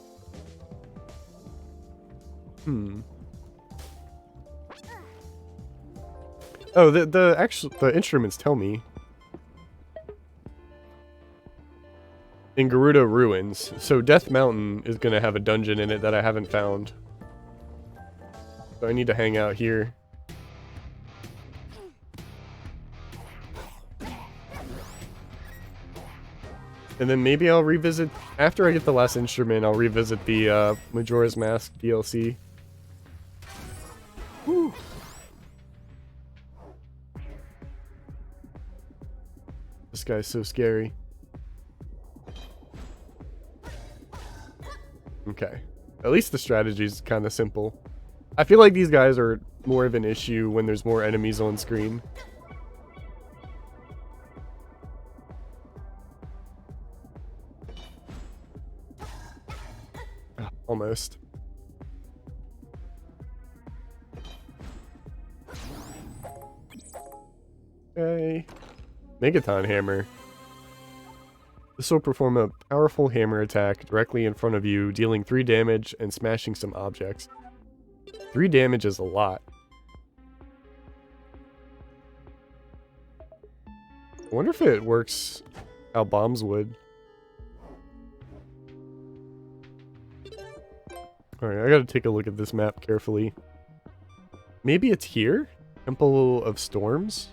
Oh, the instruments tell me. In Gerudo Ruins. So Death Mountain is gonna have a dungeon in it that I haven't found. So I need to hang out here. And then maybe I'll revisit, after I get the last instrument, I'll revisit the Majora's Mask DLC. Whew. This guy's so scary. Okay. At least the strategy's kind of simple. I feel like these guys are more of an issue when there's more enemies on screen. Almost. Okay. Megaton Hammer. This will perform a powerful hammer attack directly in front of you, dealing 3 damage and smashing some objects. 3 damage is a lot. I wonder if it works how bombs would. Alright, I gotta take a look at this map carefully. Maybe it's here? Temple of Storms?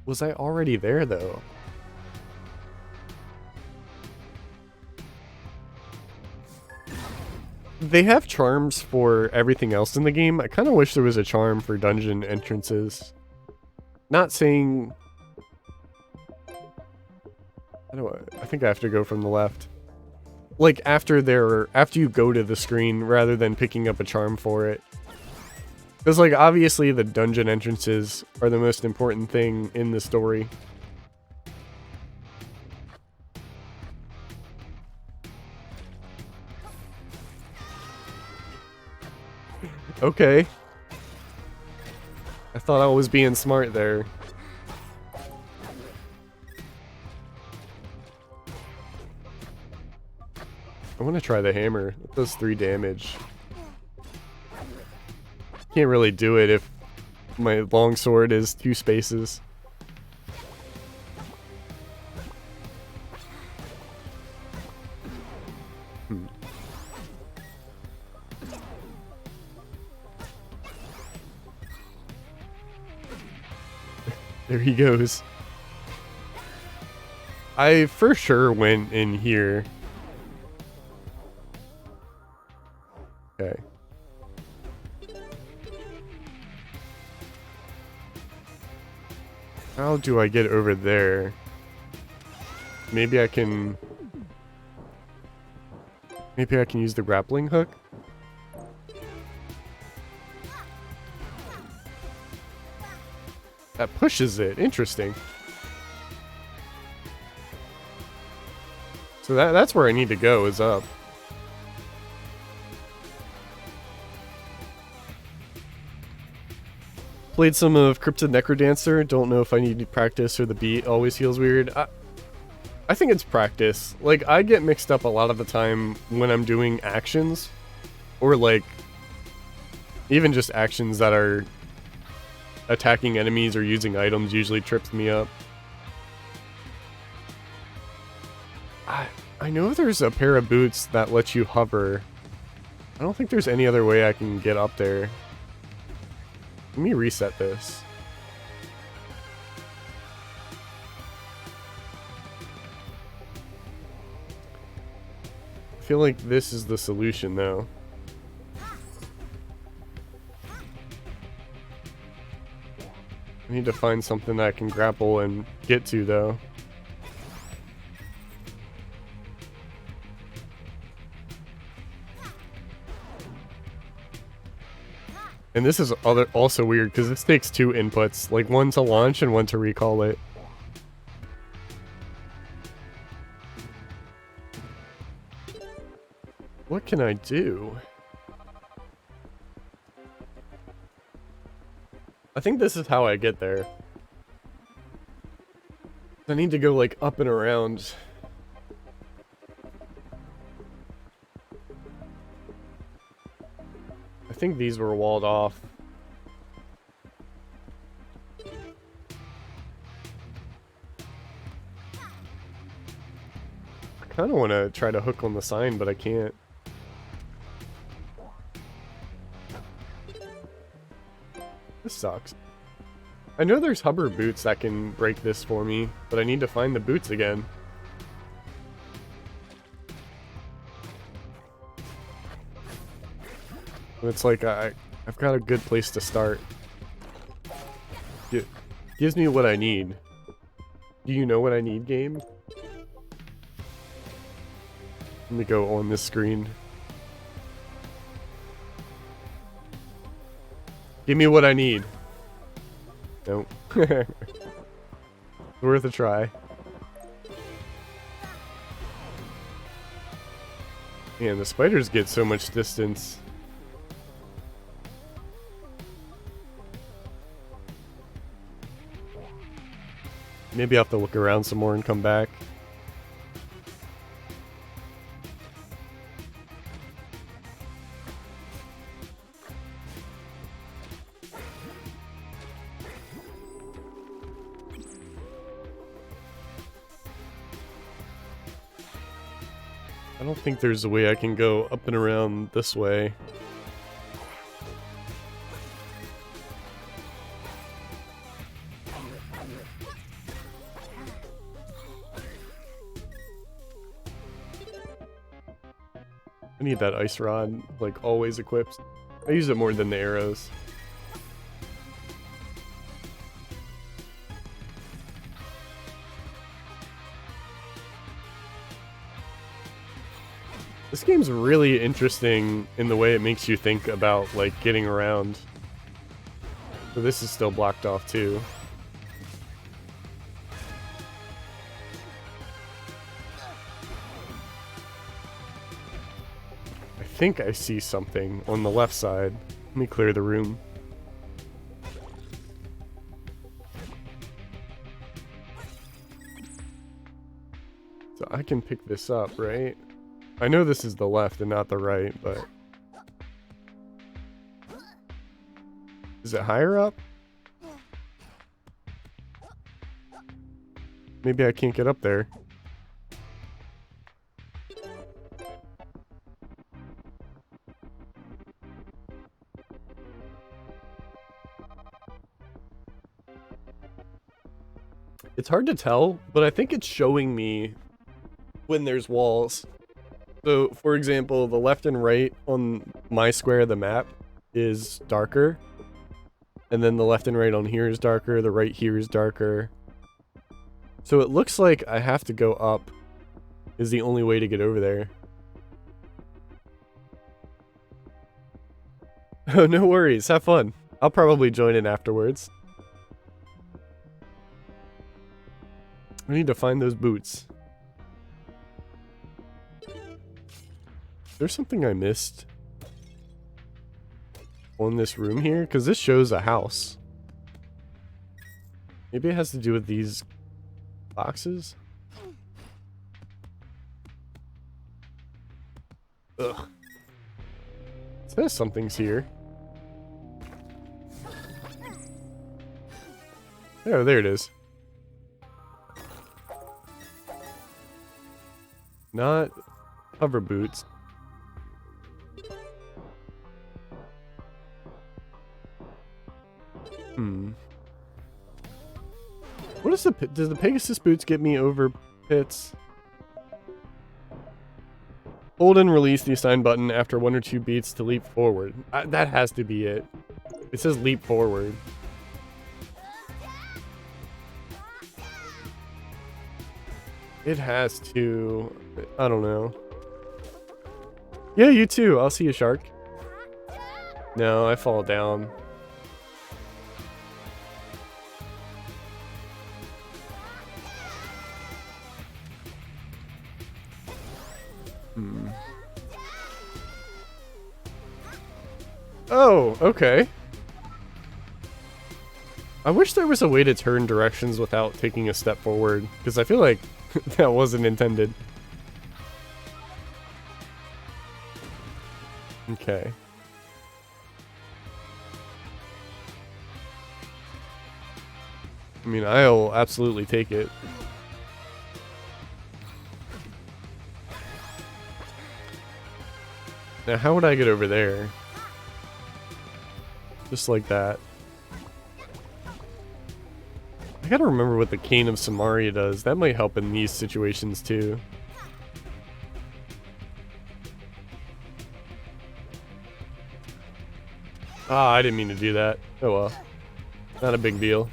Was I already there, though? They have charms for everything else in the game. I kind of wish there was a charm for dungeon entrances. Not saying... I think I have to go from the left. Like, after you go to the screen, rather than picking up a charm for it. Because, like, obviously the dungeon entrances are the most important thing in the story. Okay. I thought I was being smart there. I want to try the hammer. It does 3 damage. Can't really do it if my longsword is 2 spaces. There he goes. I for sure went in here. Okay. How do I get over there? Maybe I can use the grappling hook? That pushes it. Interesting. So that's where I need to go, is up. Played some of Cryptid Necrodancer. Don't know if I need to practice or the beat always feels weird. I think it's practice. Like, I get mixed up a lot of the time when I'm doing actions. Or, like, even just actions that are attacking enemies or using items usually trips me up. I know there's a pair of boots that let you hover. I don't think there's any other way I can get up there. Let me reset this. I feel like this is the solution though. I need to find something that I can grapple and get to though. And this is also weird because this takes 2 inputs, like one to launch and one to recall it. What can I do? I think this is how I get there. I need to go like up and around. I think these were walled off. I kind of want to try to hook on the sign, but I can't. This sucks. I know there's hover boots that can break this for me, but I need to find the boots again. It's like I've got a good place to start. It gives me what I need. Do you know what I need, game? Let me go on this screen. Give me what I need. Nope. Worth a try. Man, the spiders get so much distance. Maybe I'll have to look around some more and come back. I don't think there's a way I can go up and around this way. I need that ice rod, like, always equipped. I use it more than the arrows. This game's really interesting in the way it makes you think about, like, getting around. So this is still blocked off, too. I think I see something on the left side. Let me clear the room. So I can pick this up, right? I know this is the left and not the right, but... Is it higher up? Maybe I can't get up there. It's hard to tell, but I think it's showing me when there's walls. So, for example, the left and right on my square of the map is darker. And then the left and right on here is darker, the right here is darker. So it looks like I have to go up is the only way to get over there. Oh, no worries, have fun. I'll probably join in afterwards. I need to find those boots. There's something I missed on this room here, because this shows a house. Maybe it has to do with these boxes? Ugh. It says something's here. Oh, there it is. Not hover boots. What is does the Pegasus boots get me over pits? Hold and release the assign button after 1 or 2 beats to leap forward. That has to be it. It says leap forward. It has to. I don't know. Yeah, you too. I'll see you, shark. No, I fall down. Oh, okay. I wish there was a way to turn directions without taking a step forward, because I feel like that wasn't intended. Okay. I mean, I'll absolutely take it. Now, how would I get over there? Just like that. I gotta remember what the Cane of Samaria does. That might help in these situations too. Ah, I didn't mean to do that. Oh well. Not a big deal.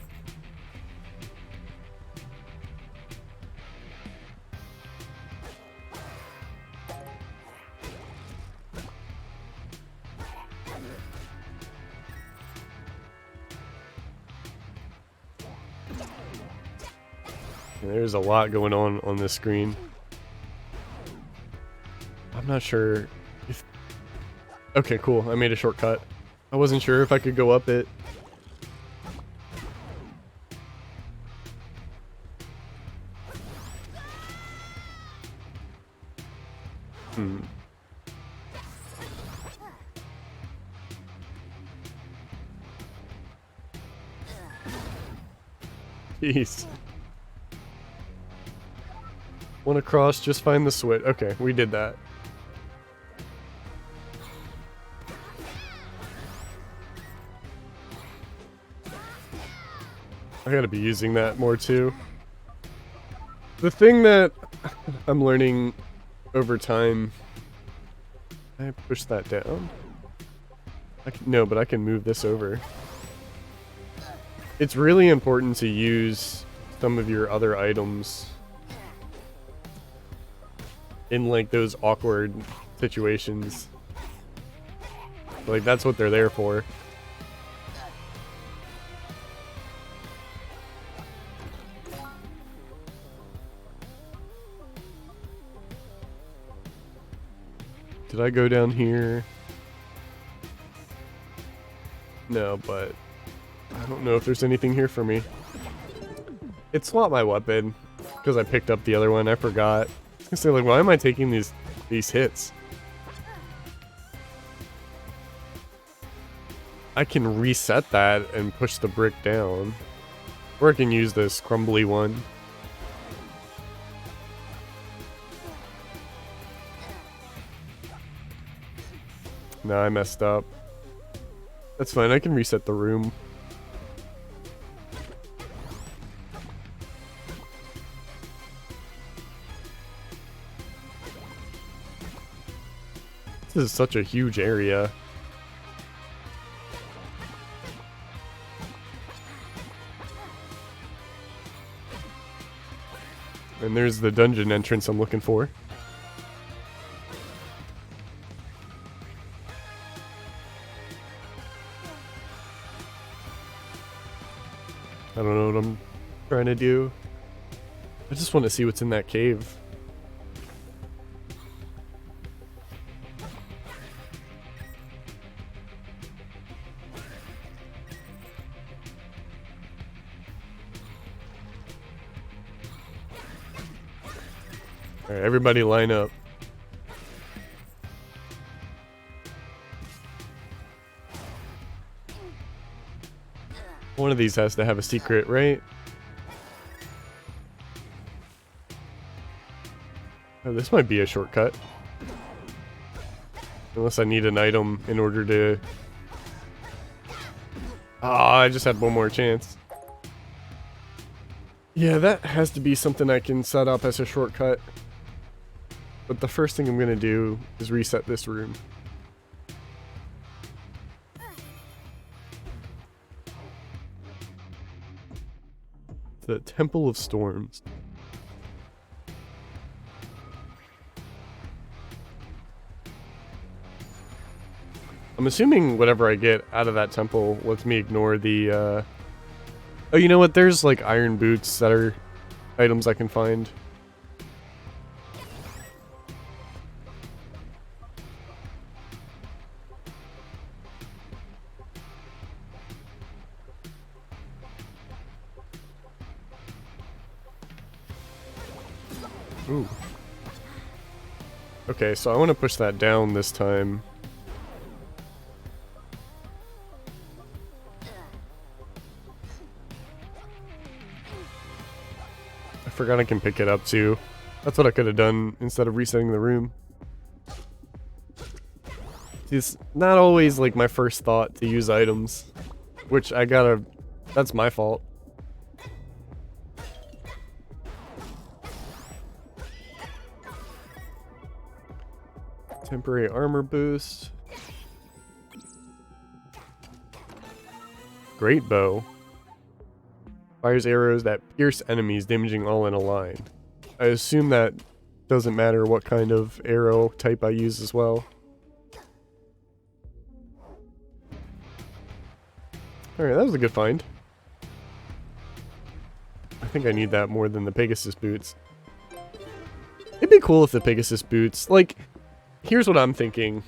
There's a lot going on this screen. I'm not sure if... Okay, cool. I made a shortcut. I wasn't sure if I could go up it. Jeez. Wanna cross, just find the switch. Okay, we did that. I gotta be using that more too. The thing that I'm learning over time... Can I push that down? No, but I can move this over. It's really important to use some of your other items in like those awkward situations. Like that's what they're there for. Did I go down here? No, but I don't know if there's anything here for me. It's not my weapon because I picked up the other one. I forgot. I was gonna say, like, why am I taking these hits? I can reset that and push the brick down. Or I can use this crumbly one. No, I messed up. That's fine, I can reset the room. This is such a huge area. And there's the dungeon entrance I'm looking for. I don't know what I'm trying to do. I just want to see what's in that cave. Alright, everybody line up. One of these has to have a secret, right? Oh, this might be a shortcut. Unless I need an item in order to... Ah, I just had one more chance. Yeah, that has to be something I can set up as a shortcut. But the first thing I'm gonna do is reset this room. The Temple of Storms. I'm assuming whatever I get out of that temple lets me ignore the, Oh, you know what? There's, like, iron boots that are items I can find. Ooh. Okay, so I want to push that down this time. I forgot I can pick it up too. That's what I could have done instead of resetting the room. It's not always like my first thought to use items, which I gotta... That's my fault. Temporary armor boost. Great bow. Fires arrows that pierce enemies, damaging all in a line. I assume that doesn't matter what kind of arrow type I use as well. Alright, that was a good find. I think I need that more than the Pegasus boots. It'd be cool if the Pegasus boots, like, here's what I'm thinking.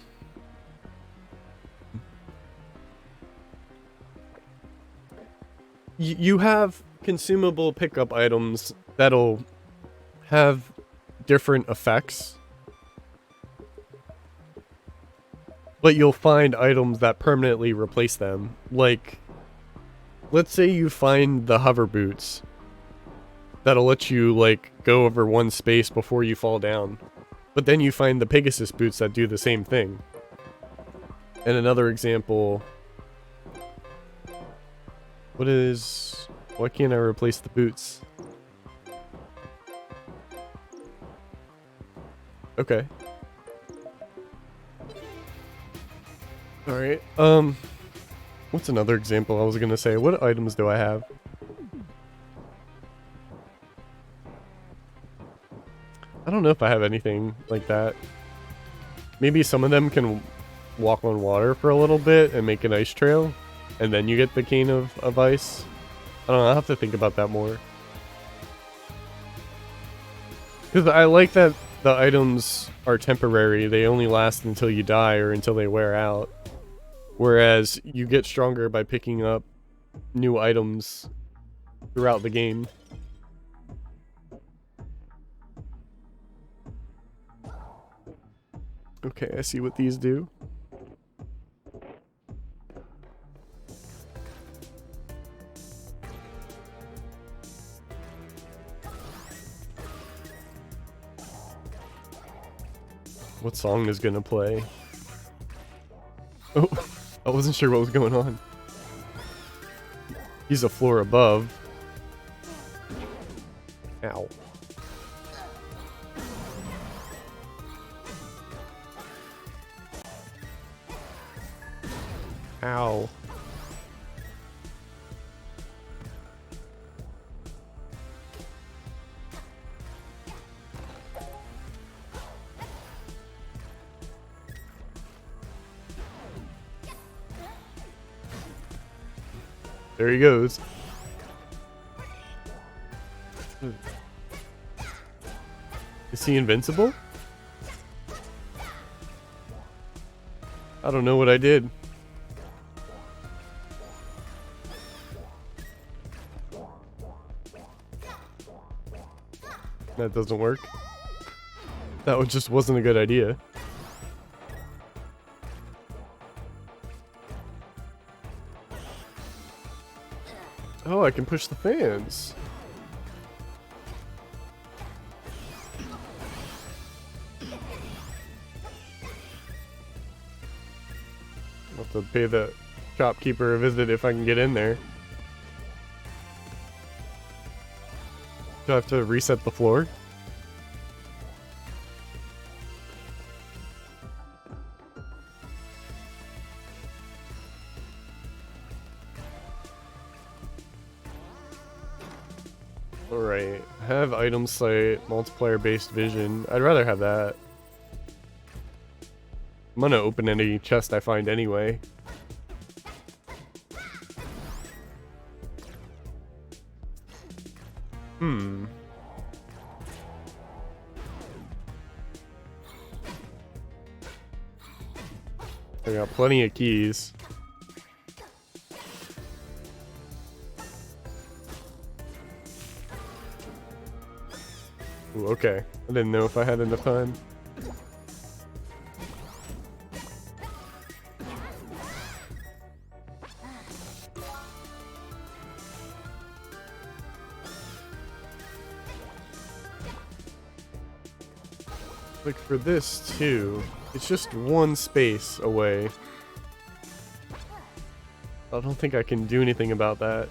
You have consumable pickup items that'll have different effects. But you'll find items that permanently replace them. Like, let's say you find the hover boots. That'll let you, like, go over one space before you fall down. But then you find the Pegasus boots that do the same thing. And another example... What is... Why can't I replace the boots? Okay. Alright, what's another example I was gonna say? What items do I have? I don't know if I have anything like that. Maybe some of them can walk on water for a little bit and make an ice trail. And then you get the cane of ice. I don't know, I'll have to think about that more. Because I like that the items are temporary. They only last until you die or until they wear out. Whereas you get stronger by picking up new items throughout the game. Okay, I see what these do. What song is gonna play? Oh, I wasn't sure what was going on. He's a floor above. Ow. Ow. There he goes. Is he invincible? I don't know what I did. That doesn't work. That one just wasn't a good idea. Oh, I can push the fans. I'll have to pay the shopkeeper a visit if I can get in there. Do I have to reset the floor? Alright, have item sight, multiplayer based vision. I'd rather have that. I'm gonna open any chest I find anyway. I got plenty of keys. Ooh, okay. I didn't know if I had enough time. Like for this too, it's just one space away. I don't think I can do anything about that.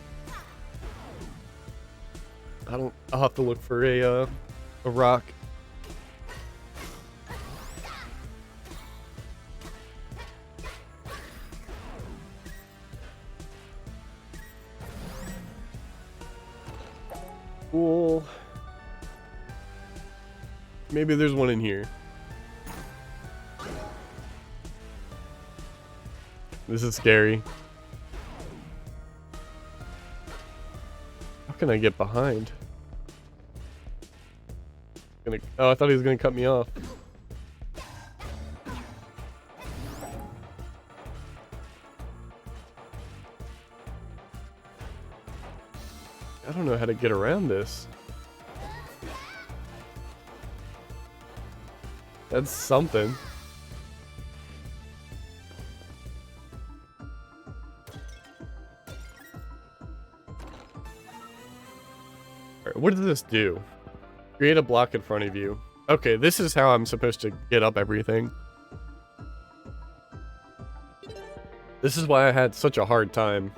I'll have to look for a rock. Cool. Maybe there's one in here. This is scary. How can I get behind? Oh, I thought he was gonna cut me off. I don't know how to get around this. That's something. Alright, what does this do? Create a block in front of you. Okay, this is how I'm supposed to get up everything. This is why I had such a hard time.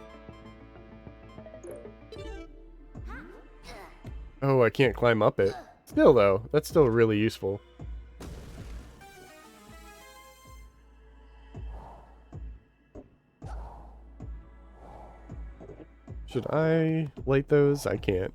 Oh, I can't climb up it. Still though, that's still really useful. Should I light those? I can't.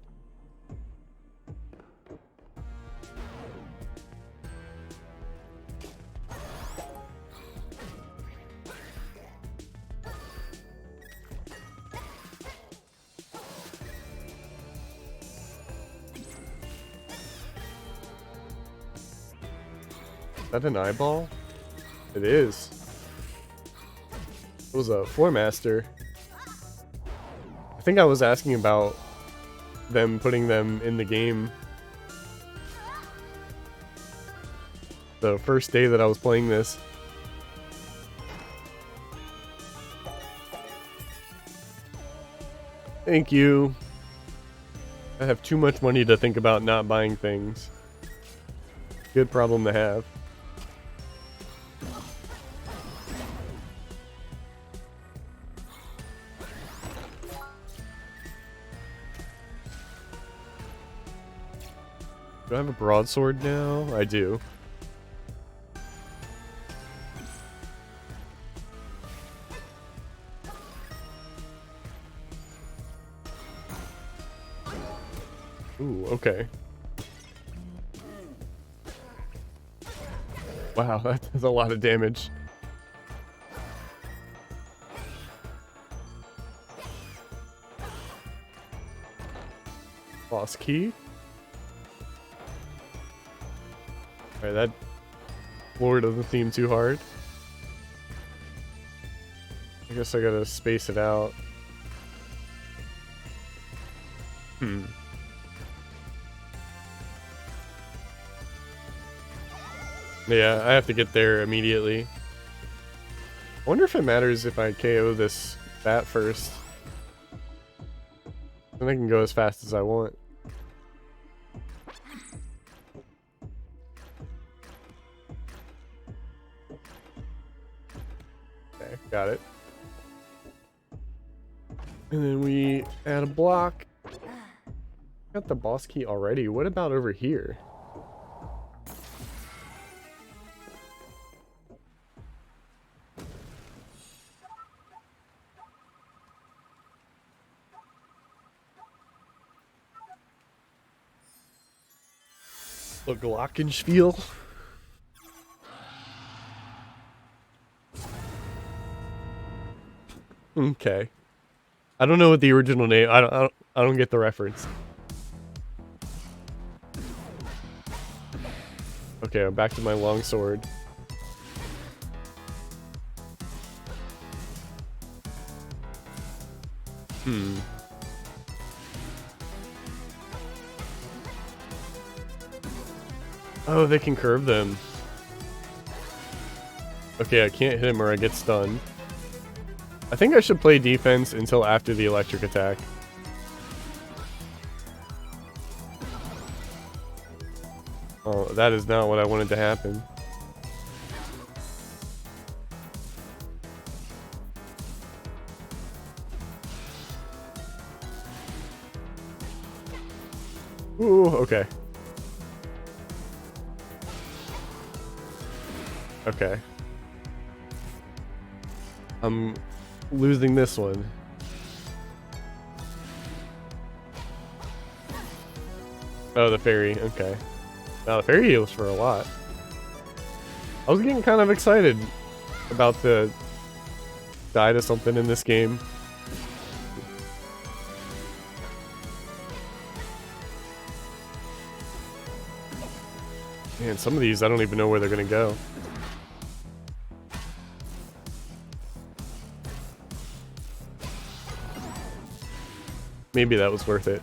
Is that an eyeball? It is. It was a Floor Master. I think I was asking about them putting them in the game the first day that I was playing this. Thank you. I have too much money to think about not buying things. Good problem to have. Do I have a broadsword now? I do. Ooh, okay. Wow, that does a lot of damage. Boss key? Alright, that floor doesn't seem too hard. I guess I gotta space it out. Yeah, I have to get there immediately. I wonder if it matters if I KO this bat first. And I can go as fast as I want. Okay, got it. And then we add a block. Got the boss key already. What about over here? The Glockenspiel. Okay. I don't know what the original name. I don't get the reference. Okay, I'm back to my long sword. Oh, they can curve them. Okay, I can't hit him or I get stunned. I think I should play defense until after the electric attack. Oh, that is not what I wanted to happen. Ooh, okay. Okay. I'm losing this one. Oh, the fairy. Okay. Now the fairy heals for a lot. I was getting kind of excited about the die to something in this game. Man, some of these I don't even know where they're gonna go. Maybe that was worth it.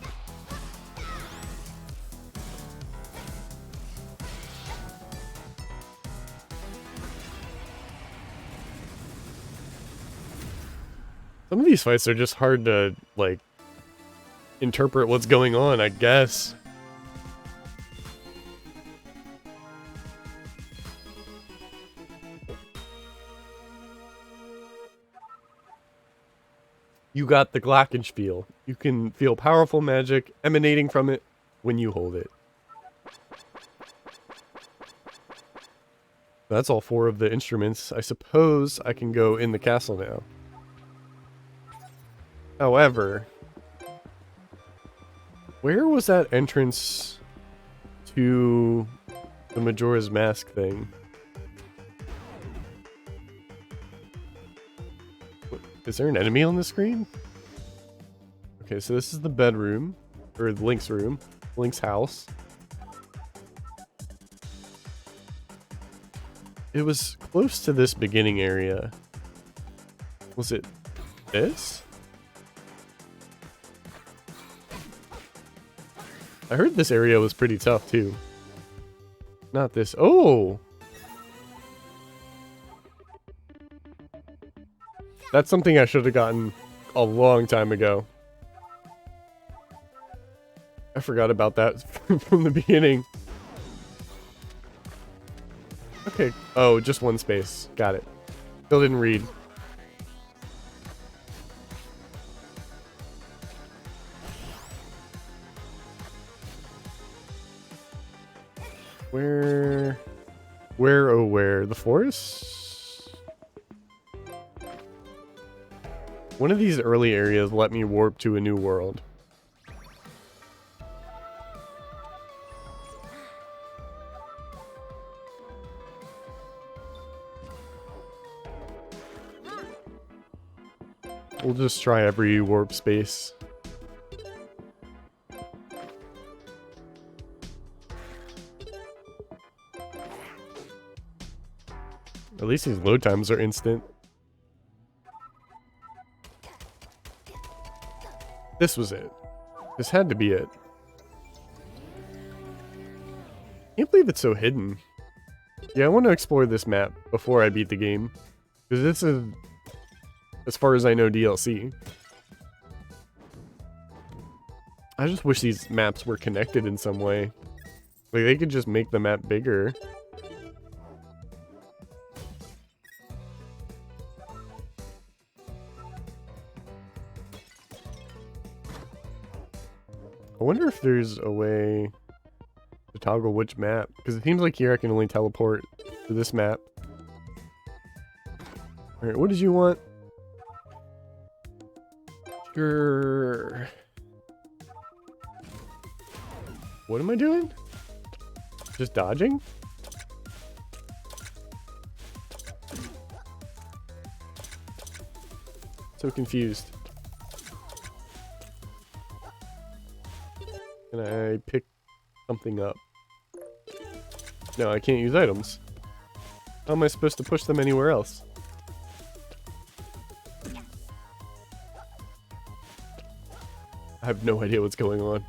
Some of these fights are just hard to, like, interpret what's going on, I guess. You got the Glockenspiel. You can feel powerful magic emanating from it when you hold it. That's all 4 of the instruments. I suppose I can go in the castle now. However, where was that entrance to the Majora's Mask thing? Is there an enemy on the screen? Okay, so this is the bedroom, or Link's room, Link's house. It was close to this beginning area. Was it this? I heard this area was pretty tough too. Not this. Oh! That's something I should have gotten a long time ago. I forgot about that from the beginning. Okay. Oh, just one space. Got it. Still didn't read. Where, oh where? The forest? One of these early areas let me warp to a new world. We'll just try every warp space. At least these load times are instant. This was it. This had to be it. Can't believe it's so hidden. Yeah, I want to explore this map before I beat the game. Because this is, as far as I know, DLC. I just wish these maps were connected in some way. Like, they could just make the map bigger. I wonder if there's a way to toggle which map, because it seems like here I can only teleport to this map. Alright, what did you want? Sure. What am I doing? Just dodging? So confused. Can I pick something up? No, I can't use items. How am I supposed to push them anywhere else? I have no idea what's going on.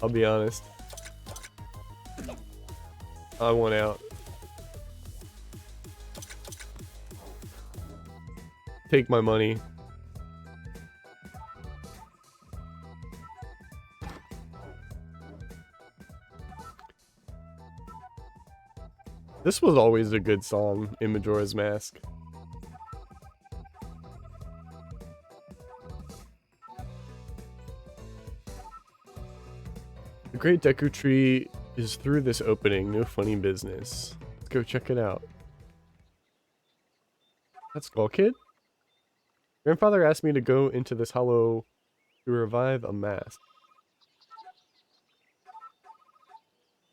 I'll be honest. I want out. Take my money. This was always a good song in Majora's Mask. The Great Deku Tree is through this opening. No funny business. Let's go check it out. That's Skull Kid? Grandfather asked me to go into this hollow to revive a mask.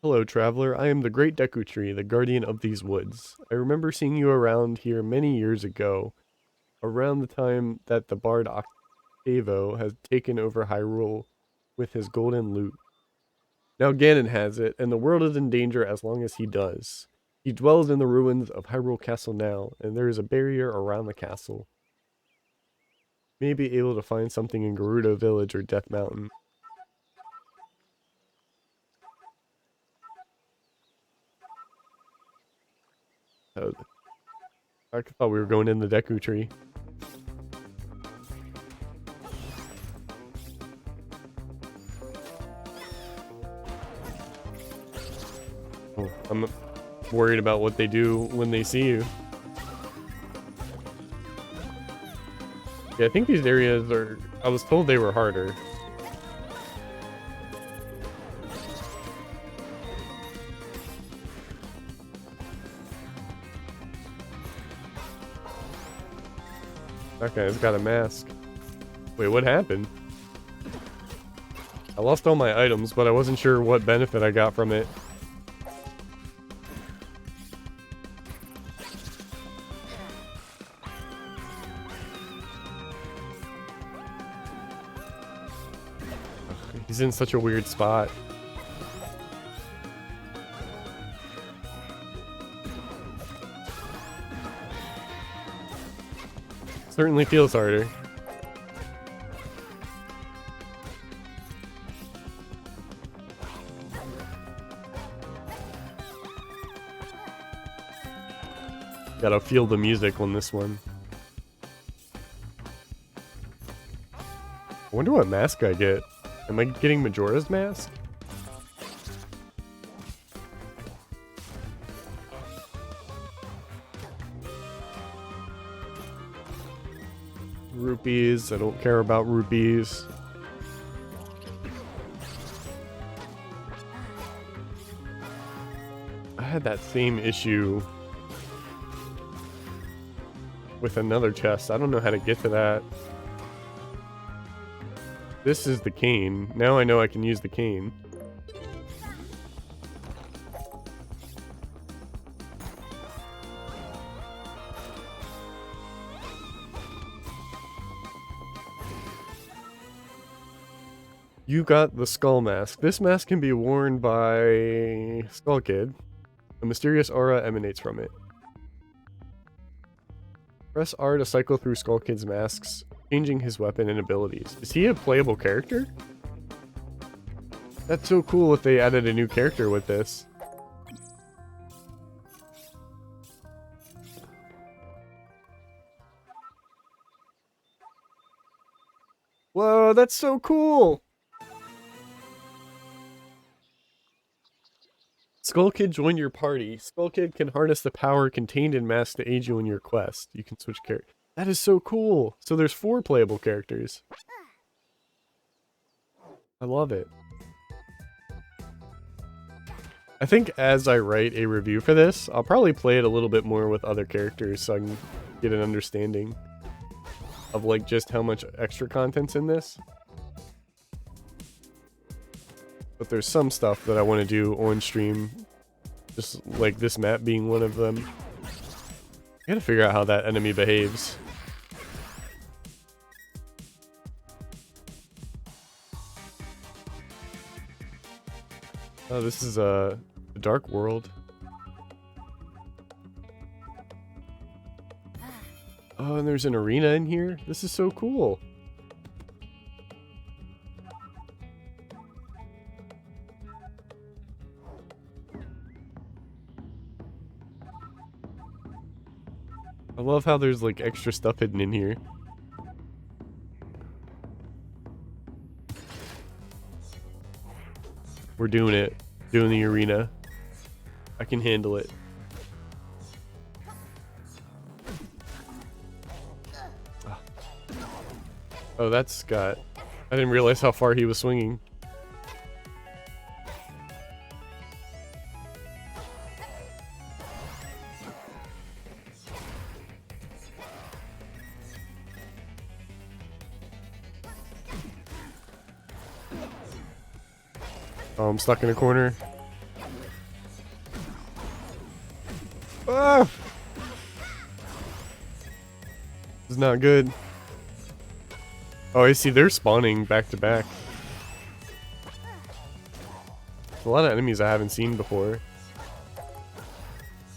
Hello, traveler. I am the Great Deku Tree, the guardian of these woods. I remember seeing you around here many years ago, around the time that the bard Octavo has taken over Hyrule with his golden lute. Now Ganon has it, and the world is in danger as long as he does. He dwells in the ruins of Hyrule Castle now, and there is a barrier around the castle. May be able to find something in Gerudo Village or Death Mountain. Oh, I thought we were going in the Deku Tree. Oh, I'm worried about what they do when they see you. Yeah, I think these areas are... I was told they were harder. That guy's got a mask. Wait, what happened? I lost all my items, but I wasn't sure what benefit I got from it. He's in such a weird spot. Certainly feels harder. Gotta feel the music on this one. I wonder what mask I get. Am I getting Majora's Mask? Rupees. I don't care about rupees. I had that same issue with another chest. I don't know how to get to that. This is the cane. Now I know I can use the cane. You got the skull mask. This mask can be worn by Skull Kid. A mysterious aura emanates from it. Press R to cycle through Skull Kid's masks, changing his weapon and abilities. Is he a playable character? That's so cool if they added a new character with this. Whoa, that's so cool! Skull Kid joined your party. Skull Kid can harness the power contained in Mask to aid you in your quest. You can switch characters. That is so cool. So there's 4 playable characters. I love it. I think as I write a review for this, I'll probably play it a little bit more with other characters so I can get an understanding of like just how much extra content's in this. But there's some stuff that I want to do on stream, just like this map being one of them. I gotta figure out how that enemy behaves. Oh, this is a dark world. Oh, and there's an arena in here? This is so cool. I love how there's like extra stuff hidden in here. We're doing it. Doing the arena. I can handle it. Oh, that's Scott. I didn't realize how far he was swinging. Oh, I'm stuck in a corner. Ah! This is not good. Oh, I see. They're spawning back to back. A lot of enemies I haven't seen before.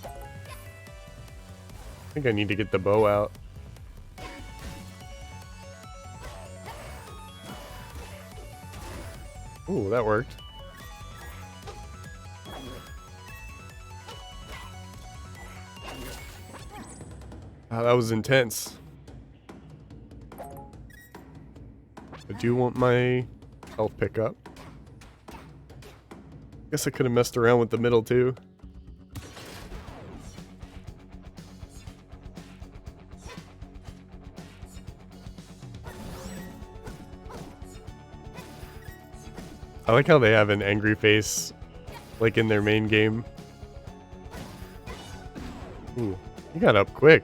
I think I need to get the bow out. Ooh, that worked. Wow, that was intense. I do want my health pickup. Guess I could have messed around with the middle too. I like how they have an angry face, like in their main game. Ooh, you got up quick.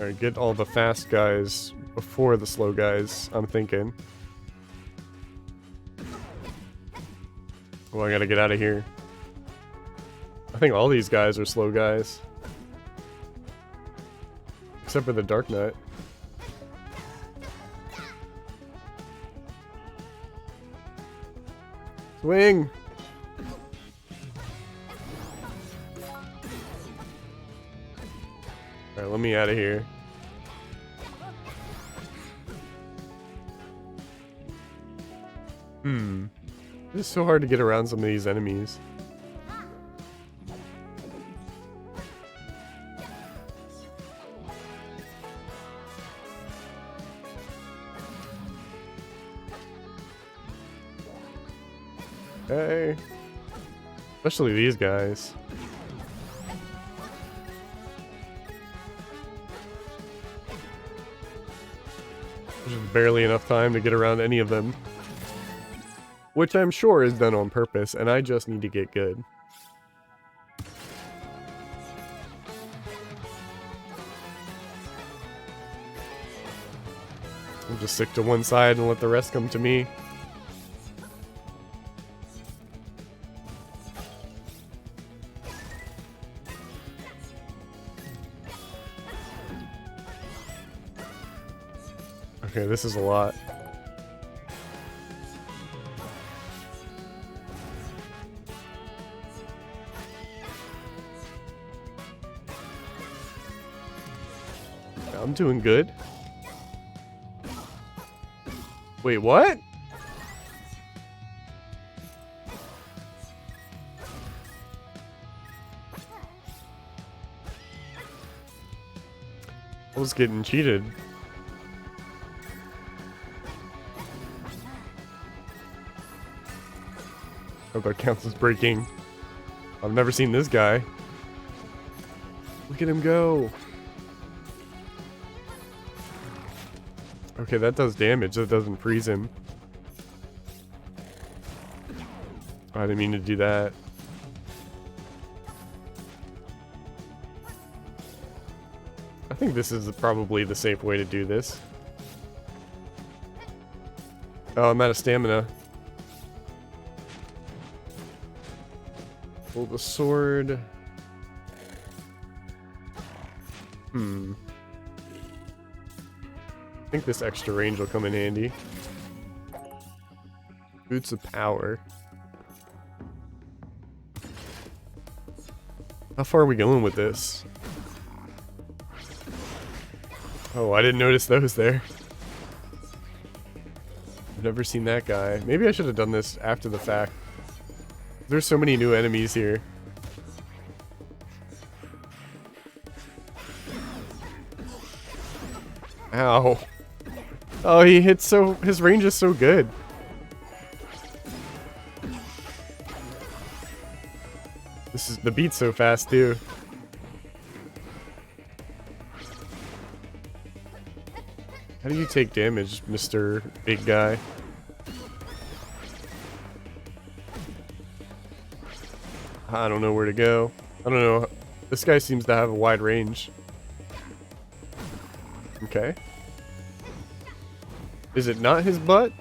Alright, get all the fast guys before the slow guys, I'm thinking. Oh, I gotta get out of here. I think all these guys are slow guys. Except for the Dark Knight. Swing! Alright, let me out of here. It's so hard to get around some of these enemies. Okay. Especially these guys. There's just barely enough time to get around any of them. Which I'm sure is done on purpose, and I just need to get good. I'll just stick to one side and let the rest come to me. Okay, this is a lot. I'm doing good. Wait, what? was getting cheated. Oh, that counts as breaking. I've never seen this guy. Look at him go. Okay, that does damage. That doesn't freeze him. I didn't mean to do that. I think this is probably the safe way to do this. Oh, I'm out of stamina. Pull the sword. I think this extra range will come in handy. Boots of power. How far are we going with this? Oh, I didn't notice those there. I've never seen that guy. Maybe I should have done this after the fact. There's so many new enemies here. Ow. Oh, he hits so... his range is so good. This is... the beat's so fast, too. How do you take damage, Mr. Big Guy? I don't know where to go. I don't know. This guy seems to have a wide range. Okay. Is it not his butt?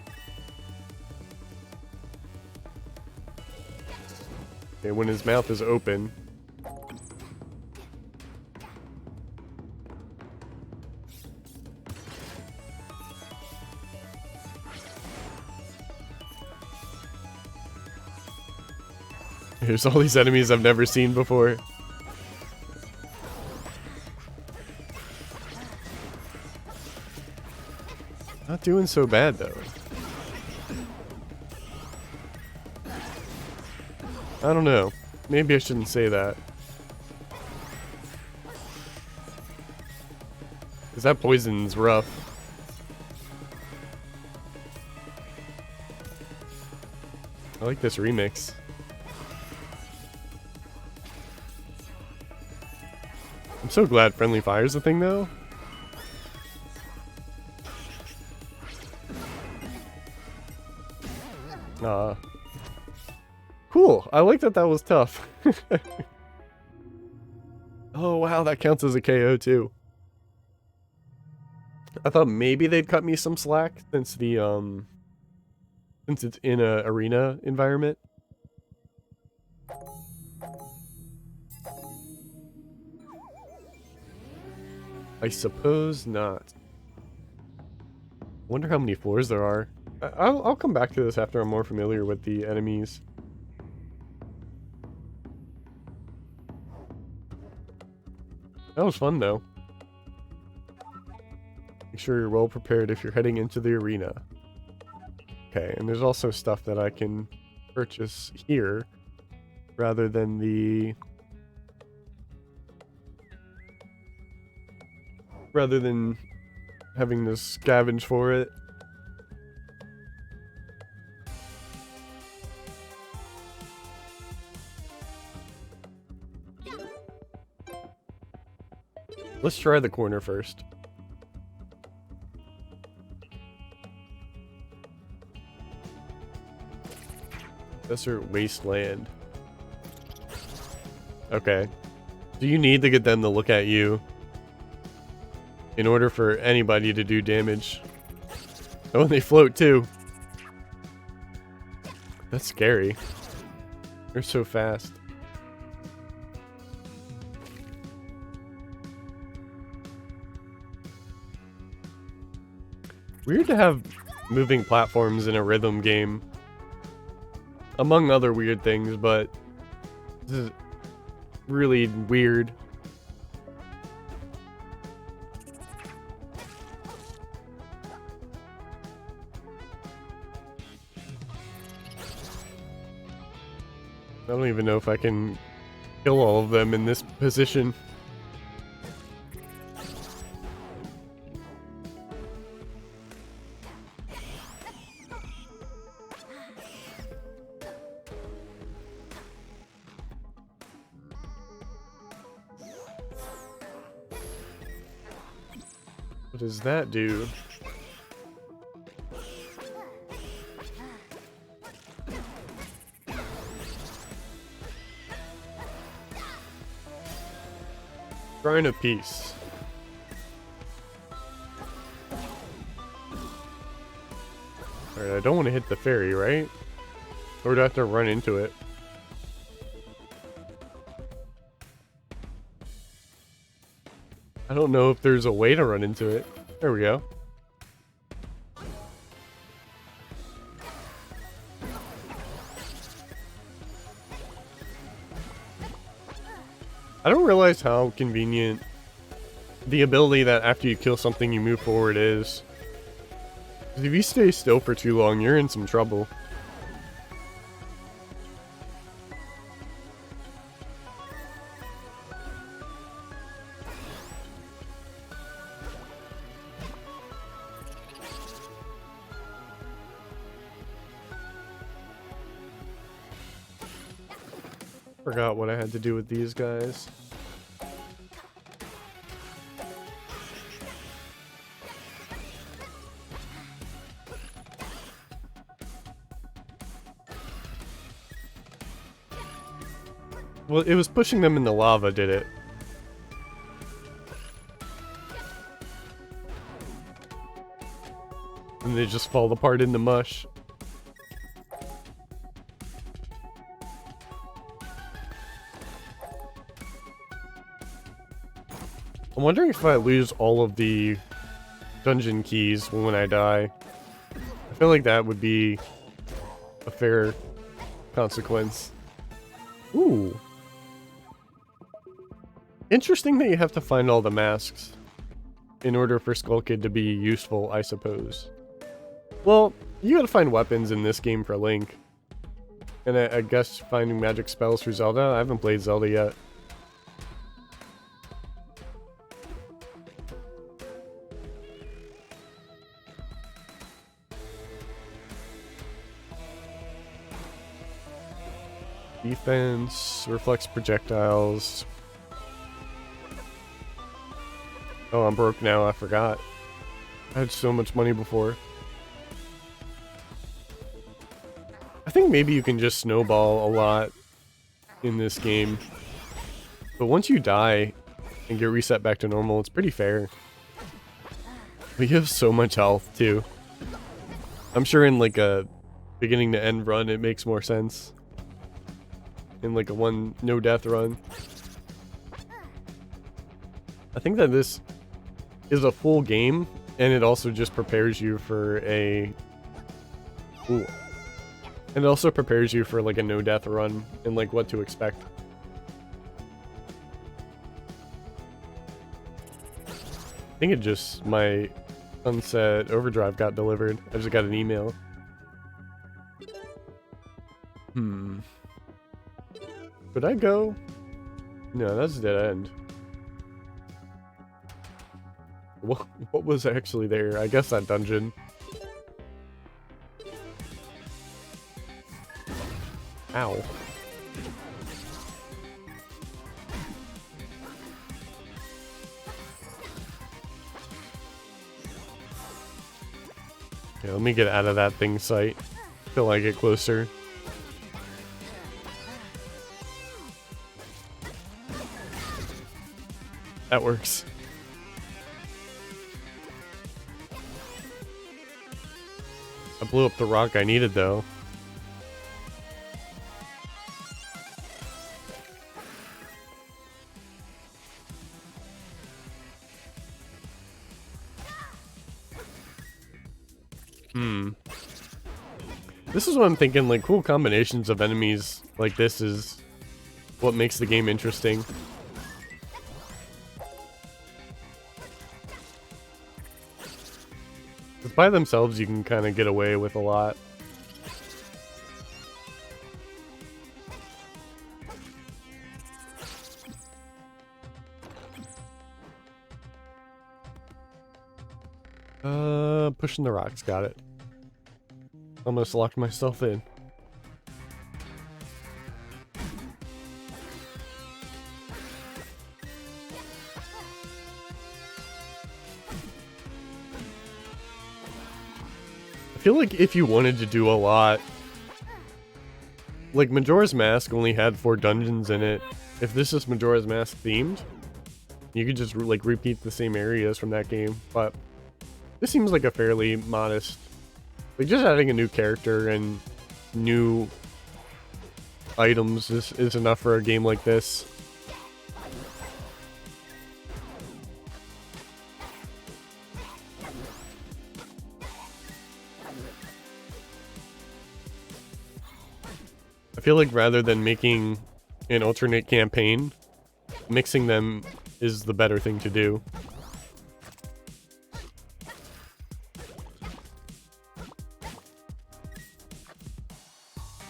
Okay, when his mouth is open. There's all these enemies I've never seen before. Not doing so bad though. I don't know. Maybe I shouldn't say that. Cause that poison's rough. I like this remix. I'm so glad friendly fire's a thing though. Cool. I like that that was tough. Oh wow, that counts as a KO too. I thought maybe they'd cut me some slack since the since it's in a arena environment. I suppose not. Wonder how many floors there are. I'll come back to this after I'm more familiar with the enemies. That was fun though. Make sure you're well prepared if you're heading into the arena. Okay, and there's also stuff that I can purchase here rather than the... rather than having to scavenge for it. Let's try the corner first. Desert Wasteland. Okay. Do you need to get them to look at you in order for anybody to do damage? Oh, and they float too. That's scary. They're so fast. Weird to have moving platforms in a rhythm game. Among other weird things, but this is really weird. I don't even know if I can kill all of them in this position. does that do? Shrine of Peace. Alright, I don't want to hit the fairy, right? Or do I have to run into it? I don't know if there's a way to run into it. There we go. I don't realize how convenient the ability that after you kill something you move forward is. 'Cause if you stay still for too long, you're in some trouble. Forgot what I had to do with these guys. Well, it was pushing them in the lava, did it? And they just fall apart in the mush. I'm wondering if I lose all of the dungeon keys when I die. I feel like that would be a fair consequence. Ooh. Interesting that you have to find all the masks in order for Skull Kid to be useful, I suppose. Well, you gotta find weapons in this game for Link. And I guess finding magic spells for Zelda. I haven't played Zelda yet. Defense, reflects projectiles. Oh, I'm broke now, I forgot. I had so much money before. I think maybe you can just snowball a lot in this game. But once you die and get reset back to normal, it's pretty fair. But you have so much health, too. I'm sure in like a beginning to end run, it makes more sense. In like a one no death run. I think that this is a full game, and it also just prepares you for a... Ooh. And it also prepares you for like a no death run, and like what to expect. I think it just, my Sunset Overdrive got delivered. I just got an email. Could I go? No, that's dead end. What was actually there? I guess that dungeon. Ow. Okay, let me get out of that thing sight till I get closer. That works. I blew up the rock I needed, though. This is what I'm thinking, like, cool combinations of enemies like this is what makes the game interesting. Because by themselves, you can kind of get away with a lot. Pushing the rocks, got it. Almost locked myself in. feel like if you wanted to do a lot, like Majora's Mask only had 4 dungeons in it. If this is Majora's Mask themed, you could just like repeat the same areas from that game. But this seems like a fairly modest, like just adding a new character and new items is enough for a game like this. I feel like rather than making an alternate campaign, mixing them is the better thing to do.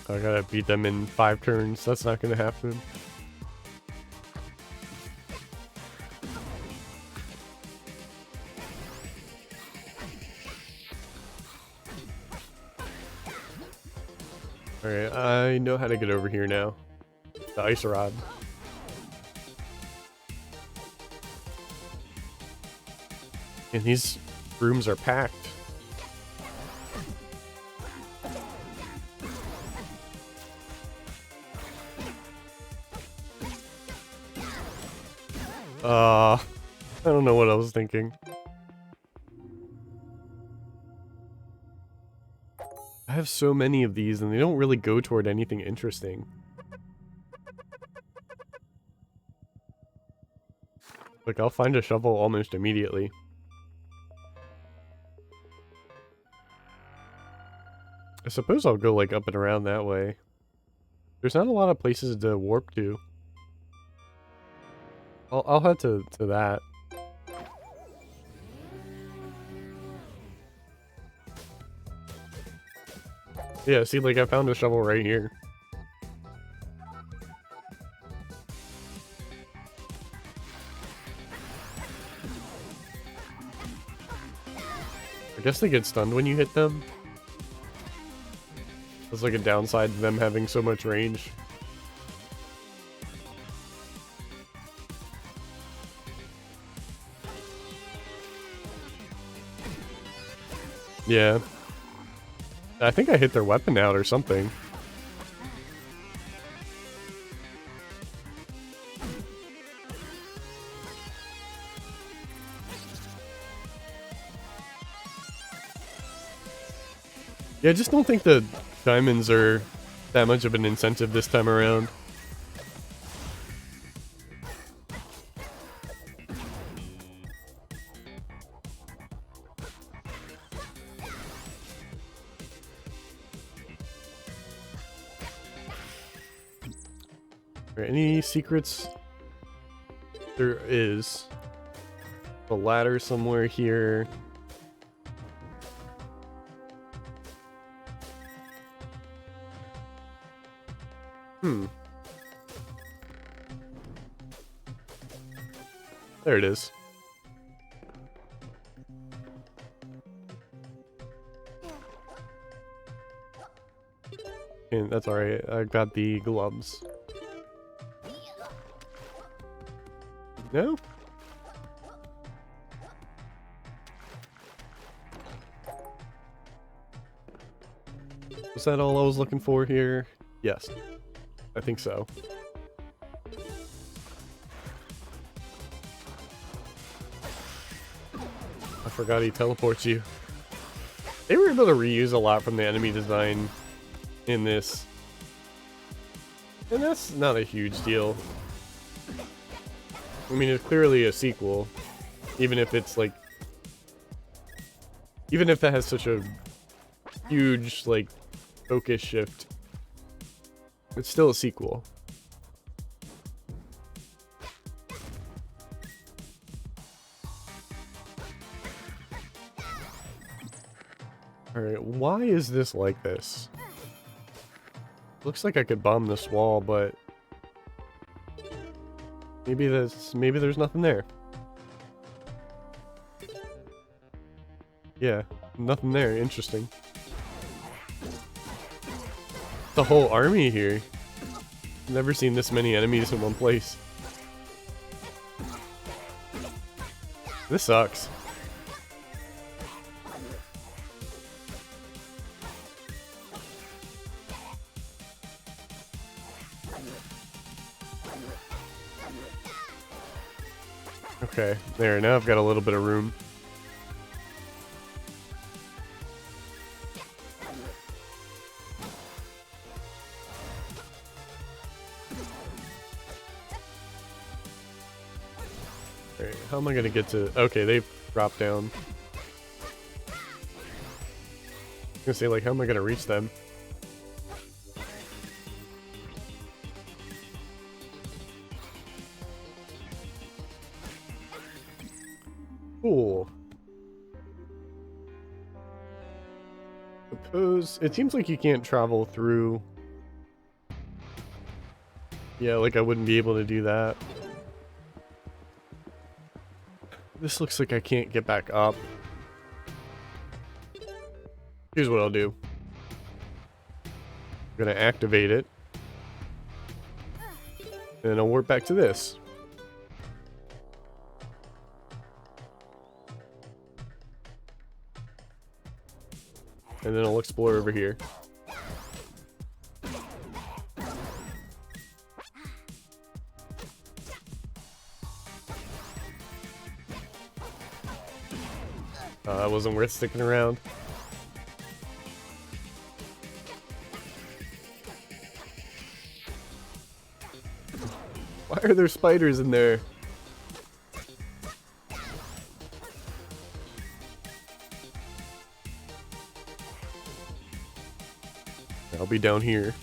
I gotta beat them in 5 turns. That's not gonna happen. Alright, I know how to get over here now. The ice rod. And these rooms are packed. I don't know what I was thinking. I have so many of these and they don't really go toward anything interesting. Like, I'll find a shovel almost immediately. I suppose I'll go, like, up and around that way. There's not a lot of places to warp to. I'll head to that. Yeah, see, like, I found a shovel right here. I guess they get stunned when you hit them. There's like a downside to them having so much range. Yeah. I think I hit their weapon out or something. Yeah, I just don't think the diamonds are that much of an incentive this time around. Any secrets? There is a ladder somewhere here. There it is. And that's alright, I got the gloves. No? Was that all I was looking for here? Yes. I think so. I forgot he teleports you. They were able to reuse a lot from the enemy design in this. And that's not a huge deal. I mean, it's clearly a sequel. Even if it's like... Even if that has such a huge, like, focus shift. It's still a sequel. Alright, why is this like this? Looks like I could bomb this wall, but... maybe there's nothing there. Yeah, nothing there. Interesting. The whole army here. Never seen this many enemies in one place. This sucks. Okay, there, now I've got a little bit of room. Alright, how am I gonna get to... Okay, they've dropped down. I was gonna say, like, how am I gonna reach them? Cool. Suppose... It seems like you can't travel through... Yeah, like I wouldn't be able to do that. This looks like I can't get back up. Here's what I'll do. I'm gonna activate it. And then I'll warp back to this. And then I'll explore over here. That wasn't worth sticking around. Why are there spiders in there? I'll be down here.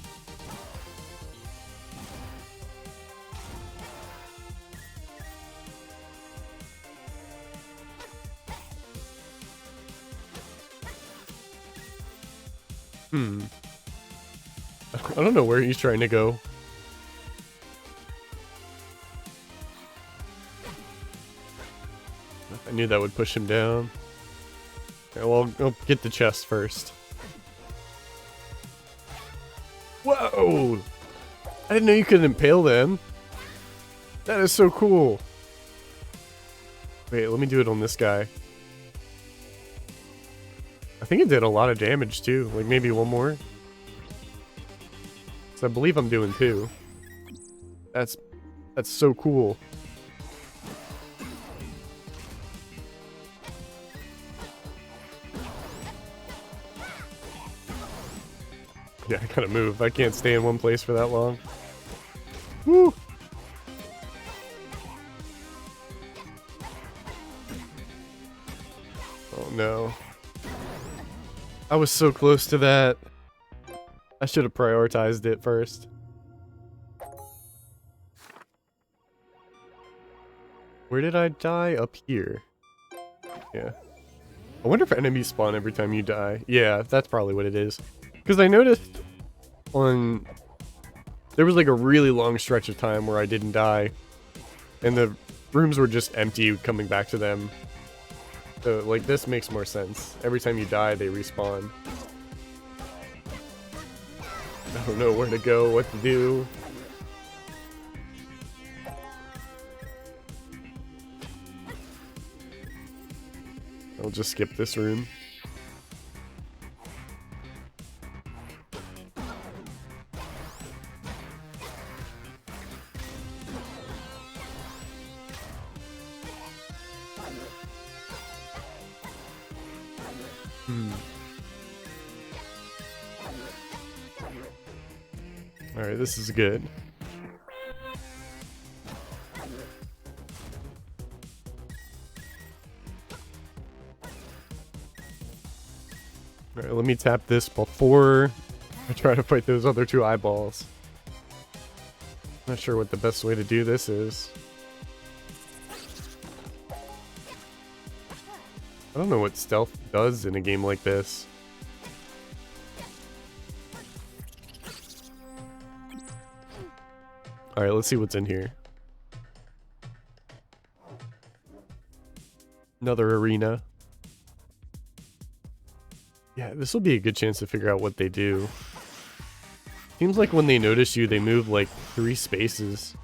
I don't know where he's trying to go. I knew that would push him down. Okay, well, I'll get the chest first. Whoa! I didn't know you could impale them. That is so cool. Wait, let me do it on this guy. I think it did a lot of damage too. Like maybe one more. So I believe I'm doing two. That's so cool. Yeah, I gotta move. I can't stay in one place for that long. Woo! Oh no. I was so close to that. I should have prioritized it first. Where did I die? Up here. Yeah. I wonder if enemies spawn every time you die. Yeah, that's probably what it is. Because I noticed on... There was like a really long stretch of time where I didn't die. And the rooms were just empty coming back to them. So, like, this makes more sense. Every time you die, they respawn. I don't know where to go, what to do. I'll just skip this room. Alright, this is good. Alright, let me tap this before I try to fight those other two eyeballs. Not sure what the best way to do this is. I don't know what stealth does in a game like this. Alright, let's see what's in here. Another arena. Yeah, this will be a good chance to figure out what they do. Seems like when they notice you, they move like 3 spaces.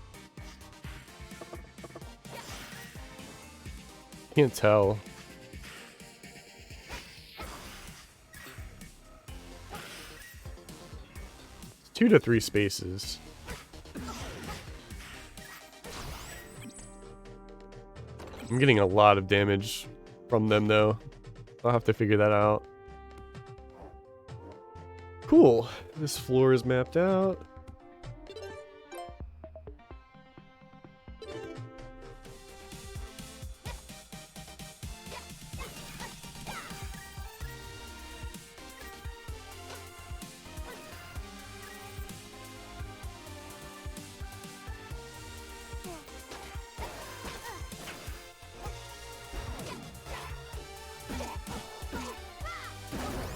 Can't tell. It's 2 to 3 spaces. I'm getting a lot of damage from them though. I'll have to figure that out. Cool. This floor is mapped out.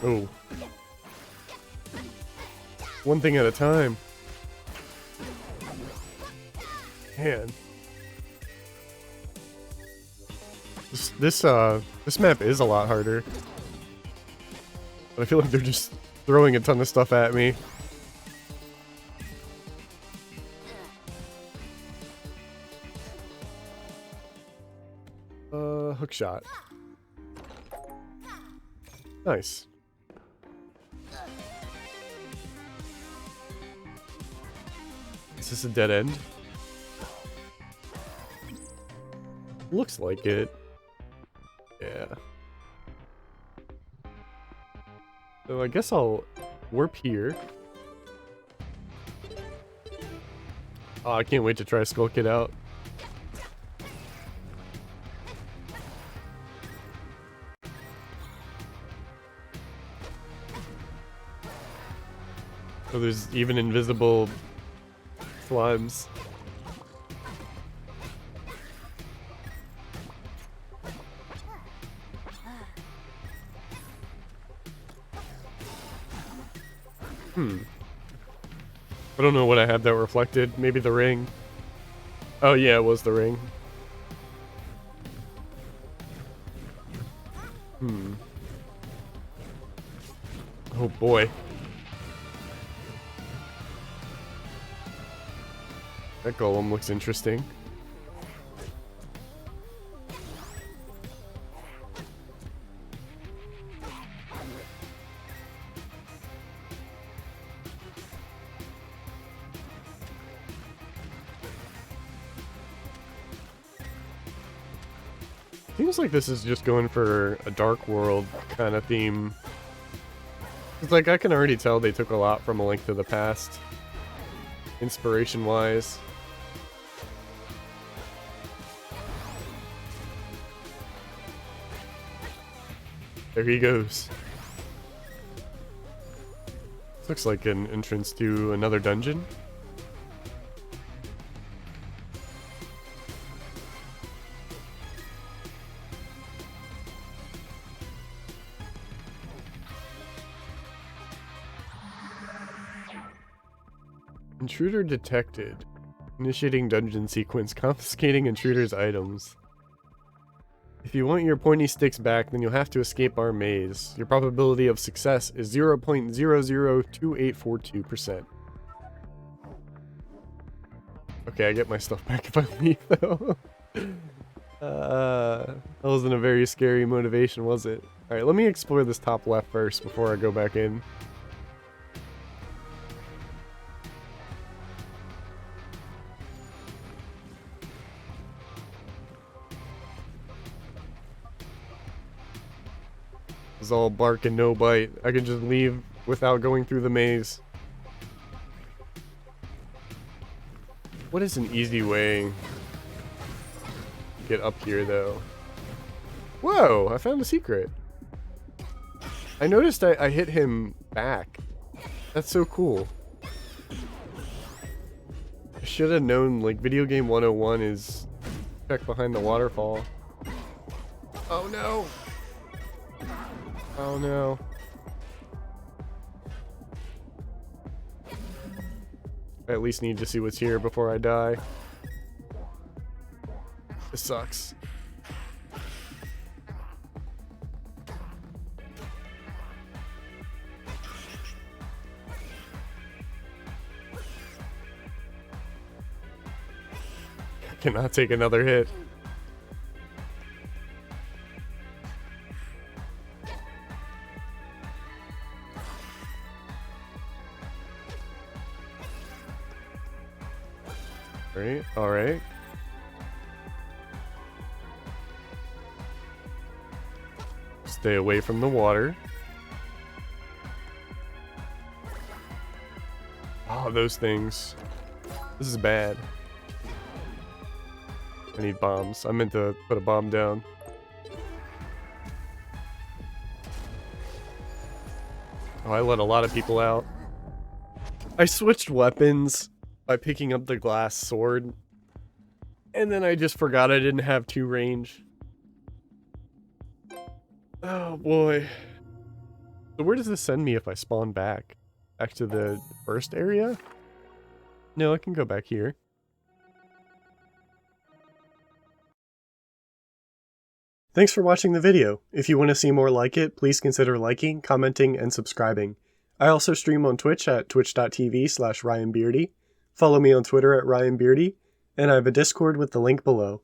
Oh. One thing at a time. Man. This map is a lot harder. But I feel like they're just throwing a ton of stuff at me. Hook shot. Nice. Is this a dead end? Looks like it. Yeah. So I guess I'll warp here. Oh, I can't wait to try Skull Kid out. So there's even invisible slimes. I don't know what I had that reflected. Maybe the ring. Oh yeah, it was the ring. Oh boy. That golem looks interesting. Seems like this is just going for a Dark World kind of theme. It's like I can already tell they took a lot from A Link to the Past, inspiration-wise. There he goes. Looks like an entrance to another dungeon. Intruder detected. Initiating dungeon sequence, confiscating intruder's items. If you want your pointy sticks back, then you'll have to escape our maze. Your probability of success is 0.002842%. Okay, I get my stuff back if I leave, though. That wasn't a very scary motivation, was it? Alright, let me explore this top left first before I go back in. It's all bark and no bite. I can just leave without going through the maze. What is an easy way to get up here, though? Whoa! I found a secret. I noticed I hit him back. That's so cool. I should have known, like, Video Game 101 is check behind the waterfall. Oh no! Oh no. I at least need to see what's here before I die. This sucks. I cannot take another hit. Alright, alright. Stay away from the water. Oh, those things. This is bad. I need bombs. I meant to put a bomb down. Oh, I let a lot of people out. I switched weapons by picking up the glass sword. And then I just forgot I didn't have 2 range. Oh boy. So where does this send me if I spawn back? Back to the first area? No, I can go back here. Thanks for watching the video. If you want to see more like it, please consider liking, commenting, and subscribing. I also stream on Twitch at twitch.tv/RyanBeardy. Follow me on Twitter at RyanBeardy, and I have a Discord with the link below.